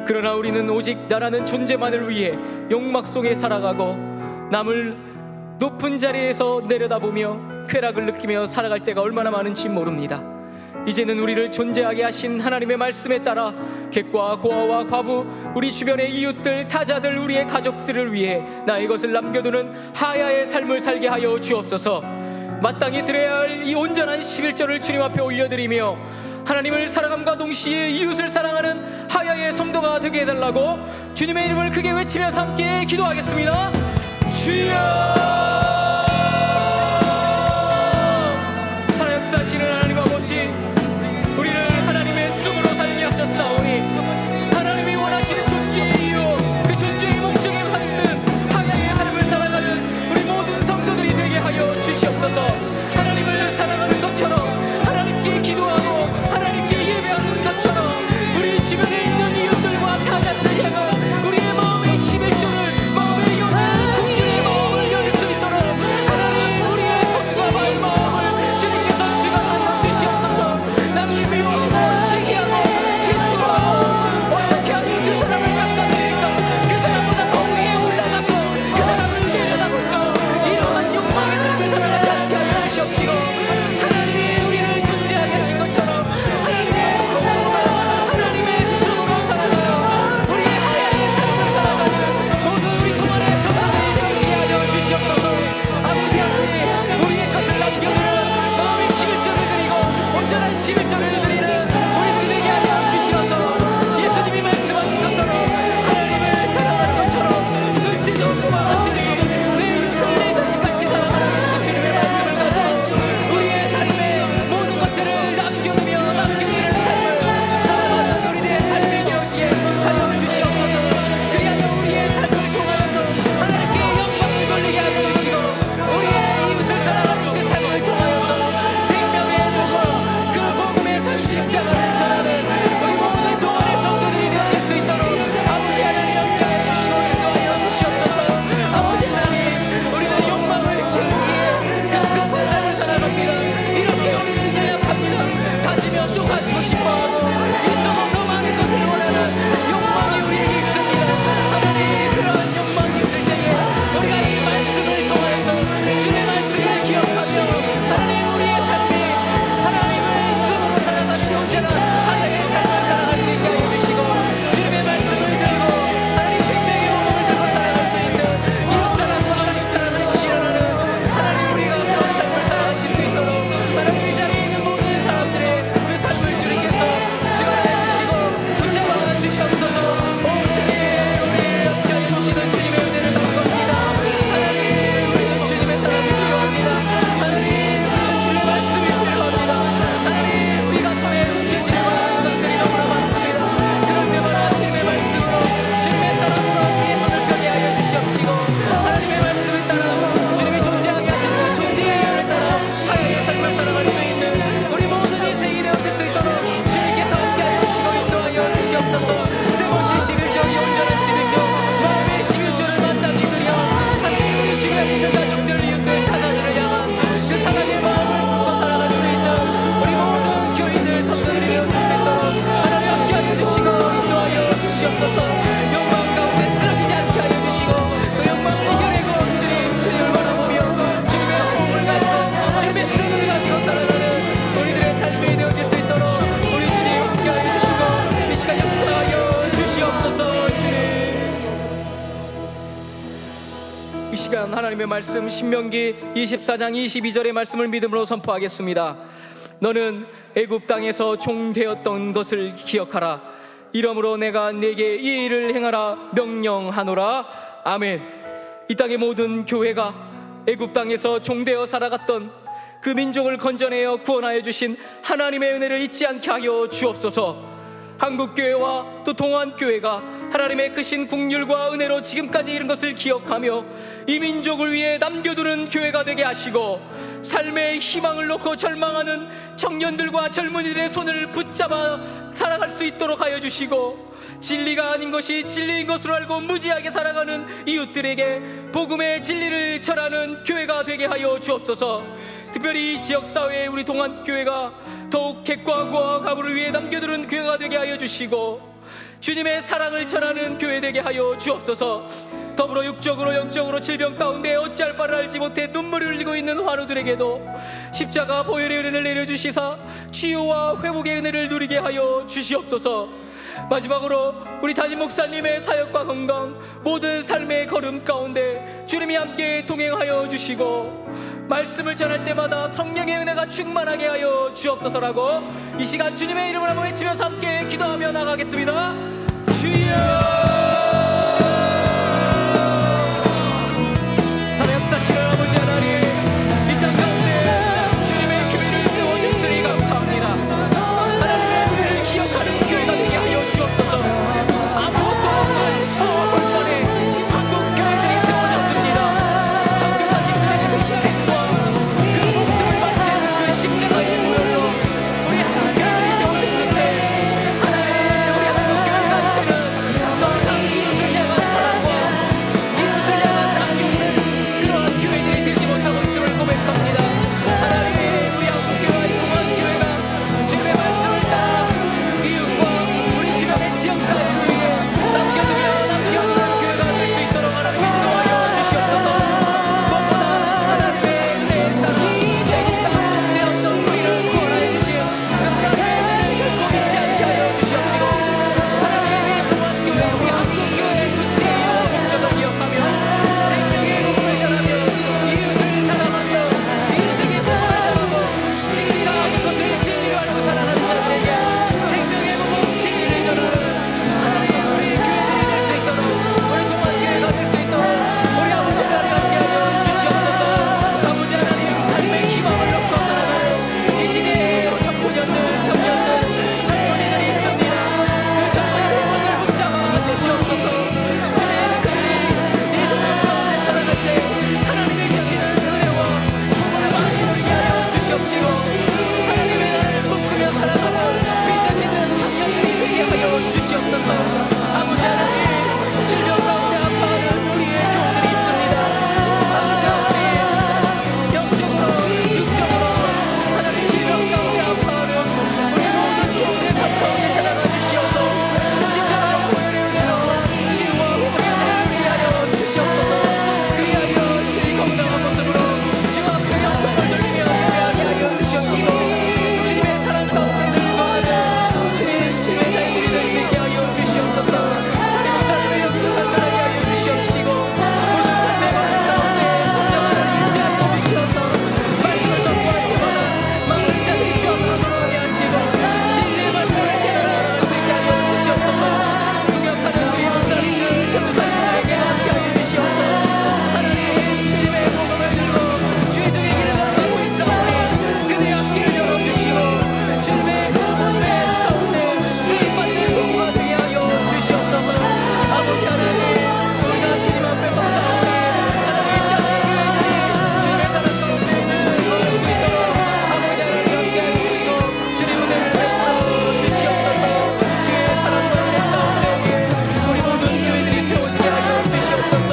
C: 그러나 우리는 오직 나라는 존재만을 위해 욕망 속에 살아가고 남을 높은 자리에서 내려다보며 쾌락을 느끼며 살아갈 때가 얼마나 많은지 모릅니다. 이제는 우리를 존재하게 하신 하나님의 말씀에 따라 객과 고아와 과부, 우리 주변의 이웃들, 타자들, 우리의 가족들을 위해 나의 것을 남겨두는 하야의 삶을 살게 하여 주옵소서. 마땅히 드려야 할 이 온전한 11절을 주님 앞에 올려드리며 하나님을 사랑함과 동시에 이웃을 사랑하는 하야의 성도가 되게 해달라고 주님의 이름을 크게 외치면서 함께 기도하겠습니다. 주여, 살아 역사하시는 하나님 아버지, 우리를 하나님의 숨으로 살게 하셨사오니 하나님이 원하시는 존재의 이유, 그 존재의 목적에 맞는 하야의 삶을 살아가는 우리 모든 성도들이 되게 하여 주시옵소서. 하나님을 사랑하는 것처럼, 하나님께 기도하고 하나님께 예배하는 것처럼 우리 주변에 있는 이웃들과 타자들을 향한 우리의 마음의 11조를, 마음의 연을, 국민의 마음을 열 수 있도록 하나님 우리의 손과 발 마음을 주님께서 주관하여 주시옵소서. 남을 미워하고 시기하고 질투하고 어떻게 하면 그 사람을 깎아내릴까, 그 사람보다 더 위에 올라가서 그 사람을 내려다볼까, 이러한 욕망의 삶을 살아가지 않게 하여 주시옵시고 하나님이 우리를 존재하게 하신 것처럼 하나님의 공로가 하나님의 숨으로 살아가며 우리의 하야의 삶을 살아가는 모든 우리 동안의 성도들이 되게 하여 주시옵소서. 아버지 하나님, 우리의 것을 남겨두는 마음의 11조를 드리고 온전한 11조를 드리는 우리들이 되게 하여 주시옵소서. 예수님이 말씀하신 것처럼 하나님을 사랑하는 것처럼 둘째도 그와 같으니 내 이웃을 내 자식같이 사랑하라는 주님의 말씀을 가지고 우리의 삶의 모든 것들을 남겨두며 남겨두는 삶을 살아가는 우리들의 삶이 되었기에 하여 주시옵소서. 그리하여 우리의 삶을 통하여서 하나님께 영광을 돌리게 하여 주시고 우리의 이웃을 사랑하는 그 삶을 통하여서 생명의 복음, 그 복음의 삶 십자가를 전하는 우리 모든 동안의 성도들이 되어질 수 있도록 아버지 하나님 함께하여 주시고 인도하여 주시옵소서. 아버지 하나님, 우리는 욕망을 채우기에 급급한 삶을 살아갑니다. 이렇게 우리는 연약합니다. 가지면 또 가지고 싶어하고 있어도 더 많은 것을 원하는 욕망이 우리에게 있습니다. 하나님, 그러한 욕망이 있을 때에 우리가 이 말씀을 통해서 주의 말씀을 기억하며 하나님 우리의 삶이 하나님을 숨으로 살아가시 언제나 하나님의 삶을 살아갈 수 있게 하여 주시고 주님의 말씀을 들고 하나님 생명의 복음을 들고 살아갈 수 있는 이웃 사랑과 하나님 사랑을 실현하는 하나님 우리가 그런 삶을 살아가실 수 있도록 하나님 이 자리에 있는 모든 사람들의 그 삶을 주님께서 주관하여 주시고 붙잡아 주시옵소서. 오 주님, 우리를 함께하여 주시는 주님의 은혜를 감사합니다. 하나님, 우리는 주님의 사랑이 필요합니다. 하나님, 우리는 주님의 말씀이 필요합니다. 하나님, 우리가 손에 움켜쥐는 것들이 너무나 많습니다. 그럴 때마다 주님의 말씀으로, 주님의 사랑으로 우리의 손을 펴게 하여 주시옵시고 하나님의 말씀을 따라 주님이 존재하게 하시는 그 존재의 이유를 따라 하나님의 삶을 살아갈 수 있는 우리 모든 인생이 되어질 수 있도록 주님께서 함께하여 주시고 인도하여 주시옵소서. 세 번째 11조, 이 온전한 11조, 마음의 11조를 마땅히 드려 하나님 우리 주변에 있는 가족들, 이웃들, 타자들을 향한 그 사랑의 마음을 품고 살아갈 수 있는 우리 모든 교인들, 성도들이 되어질 수 있도록 하나님 함께하여 주시고 인도하여 주시옵소서. 욕망 가운데 쓰러지지 않게 하여 주시고 그 욕망을 이겨내고 주님을 바라보며 주님의 호흡을 가지고 주님의 승을 가지고 살아가는 우리들의 삶이 되어질 수 있도록 우리 주님 함께하여 주시고 이 시간 역사하여 주시옵소서. 주님, 이 시간 하나님의 말씀 신명기 24장 22절의 말씀을 믿음으로 선포하겠습니다. 너는 애굽 땅에서 종되었던 것을 기억하라. 이러므로 내가 네게 이 일을 행하라 명령하노라. 아멘. 이 땅의 모든 교회가 애굽 땅에서 종되어 살아갔던 그 민족을 건져내어 구원하여 주신 하나님의 은혜를 잊지 않게 하여 주옵소서. 한국교회와 또 동안교회가 하나님의 크신 국률과 은혜로 지금까지 이른 것을 기억하며 이 민족을 위해 남겨두는 교회가 되게 하시고, 삶의 희망을 놓고 절망하는 청년들과 젊은이들의 손을 붙잡아 살아갈 수 있도록 하여 주시고, 진리가 아닌 것이 진리인 것으로 알고 무지하게 살아가는 이웃들에게 복음의 진리를 전하는 교회가 되게 하여 주옵소서. 특별히 이 지역사회에 우리 동안교회가 더욱 객관과 가부를 위해 남겨두는 교회가 되게 하여 주시고, 주님의 사랑을 전하는 교회 되게 하여 주옵소서. 더불어 육적으로 영적으로 질병 가운데 어찌할 바를 알지 못해 눈물을 흘리고 있는 환우들에게도 십자가 보혈의 은혜를 내려주시사 치유와 회복의 은혜를 누리게 하여 주시옵소서. 마지막으로 우리 담임 목사님의 사역과 건강, 모든 삶의 걸음 가운데 주님이 함께 동행하여 주시고, 말씀을 전할 때마다 성령의 은혜가 충만하게 하여 주옵소서라고 이 시간 주님의 이름을 한번 외치면서 함께 기도하며 나가겠습니다. 주여, 사랑 역사하시는 아버지 하나님, 이 땅 가운데 주님의 교회를 세워주시니 감사합니다. 하나님의 은혜를 기억하는 교회가 되게 하여 주옵소서. 아무것도 없는 얼마에 한국 교회들이 세워졌습니다. 선교사님들의 그 희생과 그 목숨을 바치는 그 십자가의 보혈로 우리 한국 교회들이 세워졌는데, 하나님, 우리 한국 교회가 이제는 더 이상 이웃을 향한 사랑과 이웃을 향한 남겨주는 그러한 교회들이 되지 못하고 있음을 고백합니다. 하나님, 우리 한국 교회와 동안교회가 주님의 말씀을 따라 이웃과 우리 주변의 지역사회를 위해 남겨두는 교회가 될 수 있도록 하나님 인도하여 주시옵소서. 무엇보다 하나님의 은혜에 따라 내 땅을 정리하옵소서. 우리를 구원하여 주시어 하나님의 은혜를 결코 잊지 않게 하여 주시옵시고, 하나님의 동안교회 우리 한국교회의 두세와 목적을 기억하며 생명의 복음을 전하며 이웃을 사랑하며 이웃에게 복음을 전하고 진리라 하는 것을 진리로 알고 살아가는 자들에게 생명의 복음 진리를 전하는 하나님 우리 교회들이 될 수 있도록, 우리 동안교회가 될 수 있도록 우리 아버지 하나님 함께하여 주시옵소서. 아버지 하나님, 삶의 희망을 놓고 살아가는 이 시대에 청소년들, 청년들, 젊은이들이 있습니다. 그 젊은이들의 손을 붙잡아 주시옵소서. 주님, 그들이 이 세상 가운데 살아갈 때 하나님이 주시는 은혜와 복음을 많이 누리게 하여 주시옵시고, 하나님의 나라를 꿈꾸며 살아가는 비전 있는 청년들이 되게 하여 주시옵소서. 아버지 하나님, 질병 가운데 아파하는 우리의 교우들이 있습니다. 아버지 하나님, 영적으로 육적으로 하나님 질병 가운데 아파하는 우리 모든 교우들의 삶 가운데 찾아가 주시옵소서. 십자가의 보혈의 은혜로 치유와 회복의 은혜를 누리게 하여 주시옵소서. 그리하여 주의 건강한 모습으로 주 앞에 영광을 돌리며 예배하게 하여 주시옵시고, 주님의 사랑 가운데 늙어가는 주님의 자녀들이 될 수 있게 하여 주시옵소서. 우리 목사님의 영광을 간단하게 하여 주시옵시고, 모든 삶의 걸음 가운데 성령을 인도하여 주시옵소서. 말씀을 선포할 때마다 많은 자들이 주 앞으로 돌아가게 하시고 진리의 말씀을 깨달아 수 있게 하여 주시옵소서. 동역하는 우리 목사님들, 전도사님들에게 함께 하여 주시옵소서. 하나님, 주님의 복음을 들고 주의 길을 걸어가고 있사오니 그들의 앞길을 열어주시고 주님의 복음의 가운데 쓰임받는 도구가 되게 하여 주시옵소서. 아버지 하나님, 우리가 주님 앞에 서사오니 하나님 이 땅의 교회들이 주님의 사랑 가운데 걸을 수 있도록 아버지 하나님 함께하여 주시고 주님 은혜를 베풀어 주시옵소서. 주의 사랑과 은혜 가운데 우리 모든 교회들이 세워지게 하여 주시옵소서.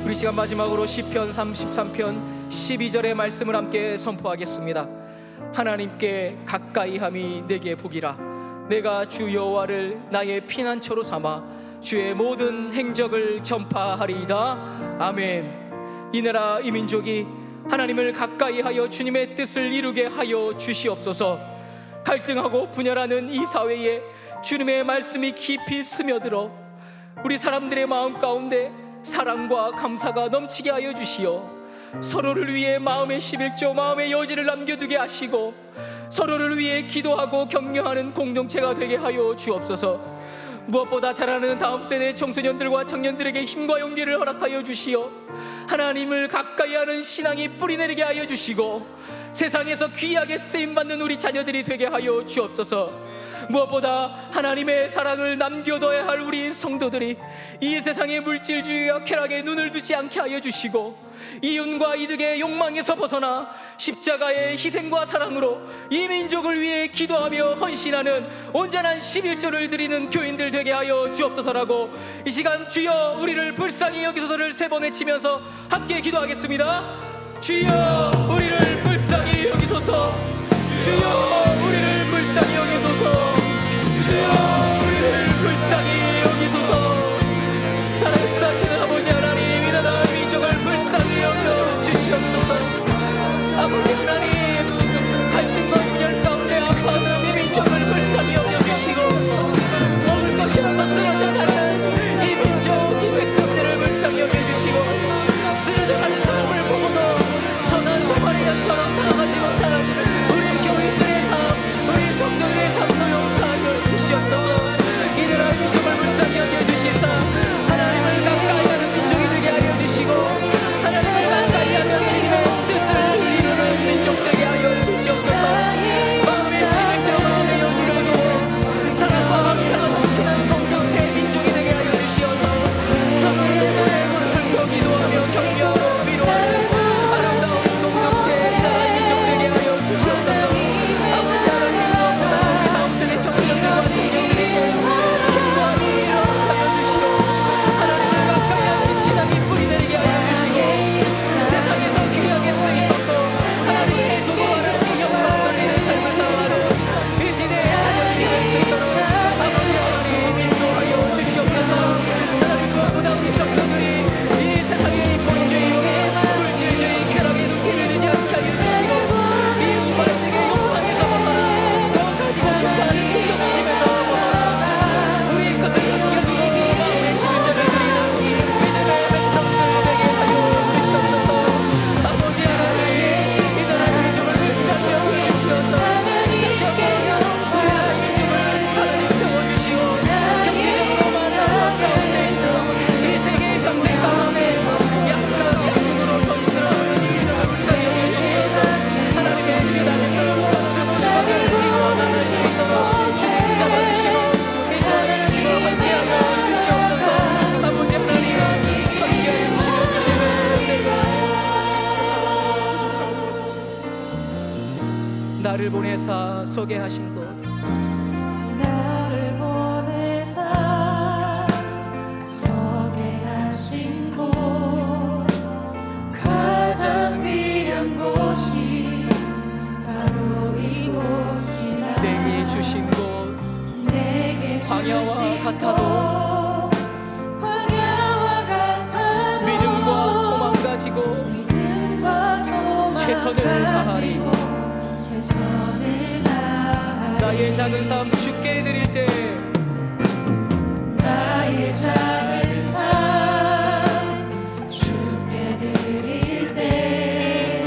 C: 우리 시간 마지막으로 시편 33편 12절의 말씀을 함께 선포하겠습니다. 하나님께 가까이함이 내게 복이라. 내가 주 여호와를 나의 피난처로 삼아 주의 모든 행적을 전파하리이다. 아멘. 이 나라 이 민족이 하나님을 가까이하여 주님의 뜻을 이루게 하여 주시옵소서. 갈등하고 분열하는 이 사회에 주님의 말씀이 깊이 스며들어 우리 사람들의 마음 가운데 사랑과 감사가 넘치게 하여 주시어 서로를 위해 마음의 11조 마음의 여지를 남겨두게 하시고 서로를 위해 기도하고 격려하는 공동체가 되게 하여 주옵소서. 무엇보다 자라는 다음 세대 청소년들과 청년들에게 힘과 용기를 허락하여 주시어 하나님을 가까이 하는 신앙이 뿌리내리게 하여 주시고 세상에서 귀하게 쓰임받는 우리 자녀들이 되게 하여 주옵소서. 무엇보다 하나님의 사랑을 남겨둬야 할 우리 성도들이 이 세상의 물질주의와 쾌락에 눈을 두지 않게 하여 주시고, 이윤과 이득의 욕망에서 벗어나 십자가의 희생과 사랑으로 이 민족을 위해 기도하며 헌신하는 온전한 11조를 드리는 교인들 되게 하여 주옵소서라고 이 시간 주여 우리를 불쌍히 여기소서를 3번 외치면서 함께 기도하겠습니다. 주여 우리를 불쌍히 여기소서. 주여 우리를 불쌍히 여기소서. 주여 우리를 불쌍히 여기소서. 살아계시는 아버지 하나님, 이 나라 민족을 불쌍히 여겨 주시옵소서. 아버지 하나님, 갈등과 분열 가운데 아파하는 이 민족을 불쌍히 여겨 주시고, 먹을 것이 없어 쓰러져가는 이 민족, 이 백성들을 불쌍히 여겨 주시고, 쓰러져가는 사람을 보고도 선한 소발의 양처럼 살아가지 못하는 우리 교인들의 삶, 우리 성도들의 삶도 용서하여 주시옵소서. 이들아 민족을 불쌍히 여겨주시사 하나님을 가까이 하는 민족이 되게 하여 주시고, 하나님을 가까이 하면 주님의 뜻을 이루는 민족 되게 하여 주시옵소서. 마음의 심행자 마음의 여지를 두어 사랑과 감사가 넘치는 공동체 민족이 되게 하여 주시옵소서. 서로의 눈물에 무릎을 꿇고 기도하며 격려하고 위로하는 아름다운 공동체 나라의 민족 되게 하여 주시옵소서. 아버지 하나님, 무엇보다 우리 다음 세대 청소년들과 청년들에게 행복한 일을 하여 주시고, 하나님을 가까이 하는 신앙이 뿌리 내리게 하여 주시고, 세상에서 귀하게 쓰임받고 하나님의 도구와는 영광 돌리는 삶을 살아가는 이 시대의 자녀들이 될 수 있도록 아버지 하나님 인도하여 주시옵소서. 하나님, 무엇보다 우리 성도들이 이 세상의 본주의, 물질주의, 쾌락의 눈길을 들지 않게 하여 주시고, 이 수많은 욕망에서 벗어나 더 가지고 싶어하는 그 욕심에서 벗어나 우리 것을 남겨주고 마음의 심을전을 드리는 믿음의 백성들 되게 하여 주시옵소서. 아버지 하나님, 이 나라의 민족을 불쌍히 여겨주시옵소서. 다시 한번 우리 나라의 민족을 하나님 세워주시고, 경제적으로 만나는 가운데 있는 이 세계의 정세 가운데 약으로 손들어오는 일들을 불쌍히 여겨주시옵소서. 하나님의 그 땅에서 그 모든 것을 이루어나갈 수 있도록 주님 붙잡아주시고 인도하여 주시고 함께하여 주시옵소서. 아버지 하나님, 함께하여 주시는 주님의 은혜가 나를 보내사 서게 하신 곳,
A: 나를 보내사 서게 하신 곳, 가장 귀한 곳이 바로 이곳이라.
C: 내게 주신 곳,
A: 내게
C: 광야와
A: 주신
C: 같아도
A: 곳, 광야와 같아도
C: 믿음과 소망 가지고
A: 믿음과 소망
C: 최선을 다하리.
A: 가지고 최선을 다하리.
C: 나의 작은 삶 주께 드릴 때
A: 나의 작은 삶 주께 드릴 때,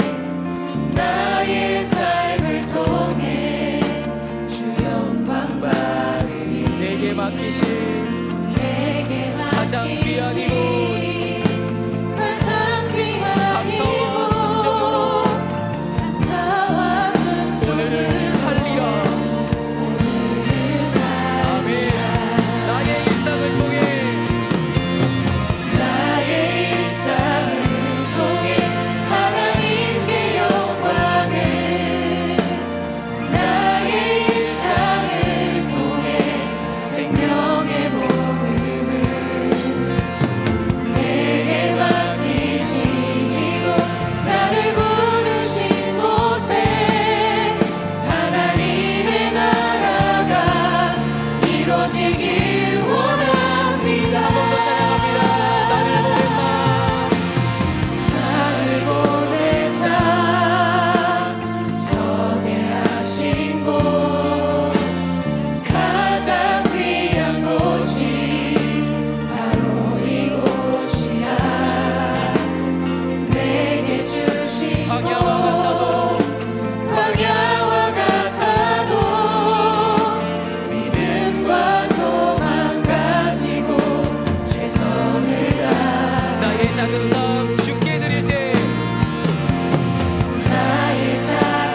A: 나의 삶을 통해 주 영광 받으리.
C: 내게 맡기신
A: 내게
C: 가장 귀한
A: 맡기신 가장 귀한
C: 감사와 순종으로
A: 감사와
C: 오늘을
A: 순종으로
C: 살리라.
A: 오늘을 살리라.
C: 아멘. 나의 일상을 통해
A: 나의 일상을 통해 하나님께 영광을, 나의 일상을 통해 생명의 복음을 내게 맡기신 이곳, 나를 부르신 곳에 하나님의 나라가 이루어지길 원합니다.
C: 한번 더 찬양합니다.
A: 나를 보내사 서게 하신 곳, 가장 귀한 곳이 바로 이곳이야. 내게 주신
C: 광야와 같아도
A: 곳, 광야와 같아도 믿음과 소망 가지고 최선을 다하리.
C: 나의 작은 삶 주께 드릴 때
A: 나의 작은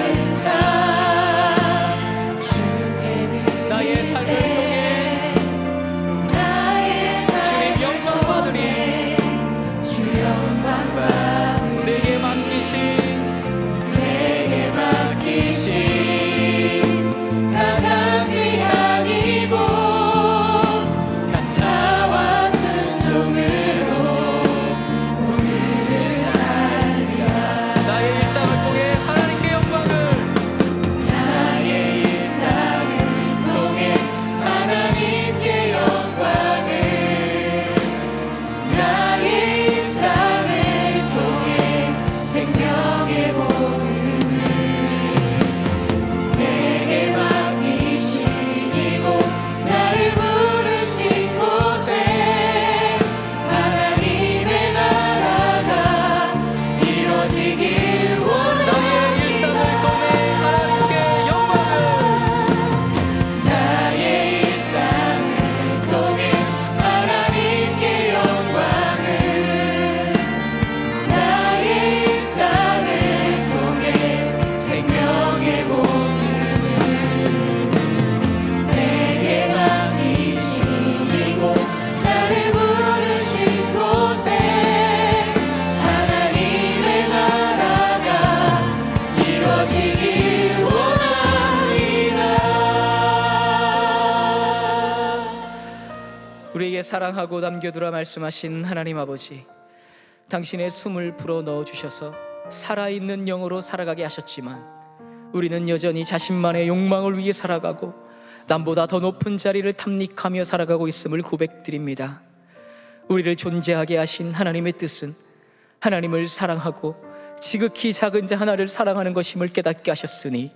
C: 사랑하고 남겨두라 말씀하신 하나님 아버지, 당신의 숨을 불어 넣어 주셔서 살아있는 영으로 살아가게 하셨지만 우리는 여전히 자신만의 욕망을 위해 살아가고 남보다 더 높은 자리를 탐닉하며 살아가고 있음을 고백드립니다. 우리를 존재하게 하신 하나님의 뜻은 하나님을 사랑하고 지극히 작은 자 하나를 사랑하는 것임을 깨닫게 하셨으니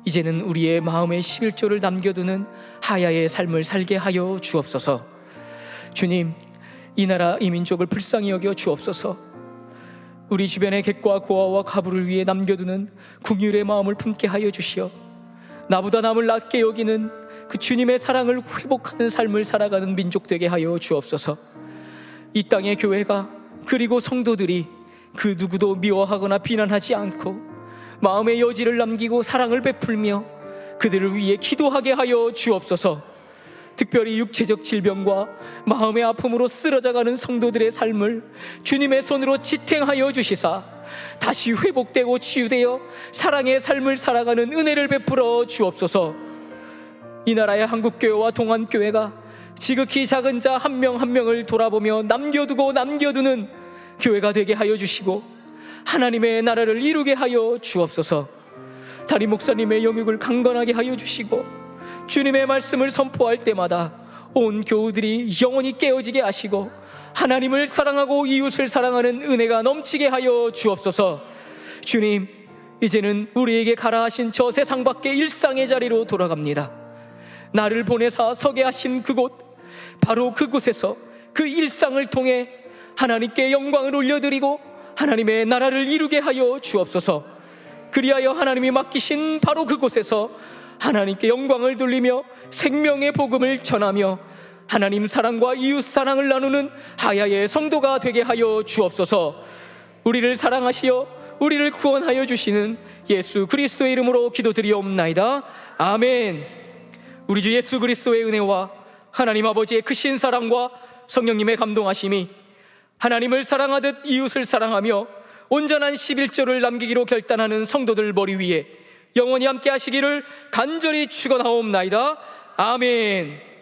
C: 이제는 우리의 마음에 11조를 남겨두는 하야의 삶을 살게 하여 주옵소서. 주님, 이 나라 이 민족을 불쌍히 여겨 주옵소서. 우리 주변의 객과 고아와 가부를 위해 남겨두는 긍휼의 마음을 품게 하여 주시어 나보다 남을 낮게 여기는 그 주님의 사랑을 회복하는 삶을 살아가는 민족 되게 하여 주옵소서. 이 땅의 교회가 그리고 성도들이 그 누구도 미워하거나 비난하지 않고 마음의 여지를 남기고 사랑을 베풀며 그들을 위해 기도하게 하여 주옵소서. 특별히 육체적 질병과 마음의 아픔으로 쓰러져가는 성도들의 삶을 주님의 손으로 지탱하여 주시사 다시 회복되고 치유되어 사랑의 삶을 살아가는 은혜를 베풀어 주옵소서. 이 나라의 한국교회와 동안교회가 지극히 작은 자 한 명 한 명을 돌아보며 남겨두고 남겨두는 교회가 되게 하여 주시고 하나님의 나라를 이루게 하여 주옵소서. 담임 목사님의 영육을 강건하게 하여 주시고 주님의 말씀을 선포할 때마다 온 교우들이 영원히 깨어지게 하시고 하나님을 사랑하고 이웃을 사랑하는 은혜가 넘치게 하여 주옵소서. 주님, 이제는 우리에게 가라 하신 저 세상 밖의 일상의 자리로 돌아갑니다. 나를 보내사 서게 하신 그곳, 바로 그곳에서 그 일상을 통해 하나님께 영광을 올려드리고 하나님의 나라를 이루게 하여 주옵소서. 그리하여 하나님이 맡기신 바로 그곳에서 하나님께 영광을 돌리며 생명의 복음을 전하며 하나님 사랑과 이웃 사랑을 나누는 하야의 성도가 되게 하여 주옵소서. 우리를 사랑하시어 우리를 구원하여 주시는 예수 그리스도의 이름으로 기도드리옵나이다. 아멘. 우리 주 예수 그리스도의 은혜와 하나님 아버지의 크신 사랑과 성령님의 감동하심이 하나님을 사랑하듯 이웃을 사랑하며 온전한 11조를 남기기로 결단하는 성도들 머리 위에 영원히 함께 하시기를 간절히 축원하옵나이다. 아멘.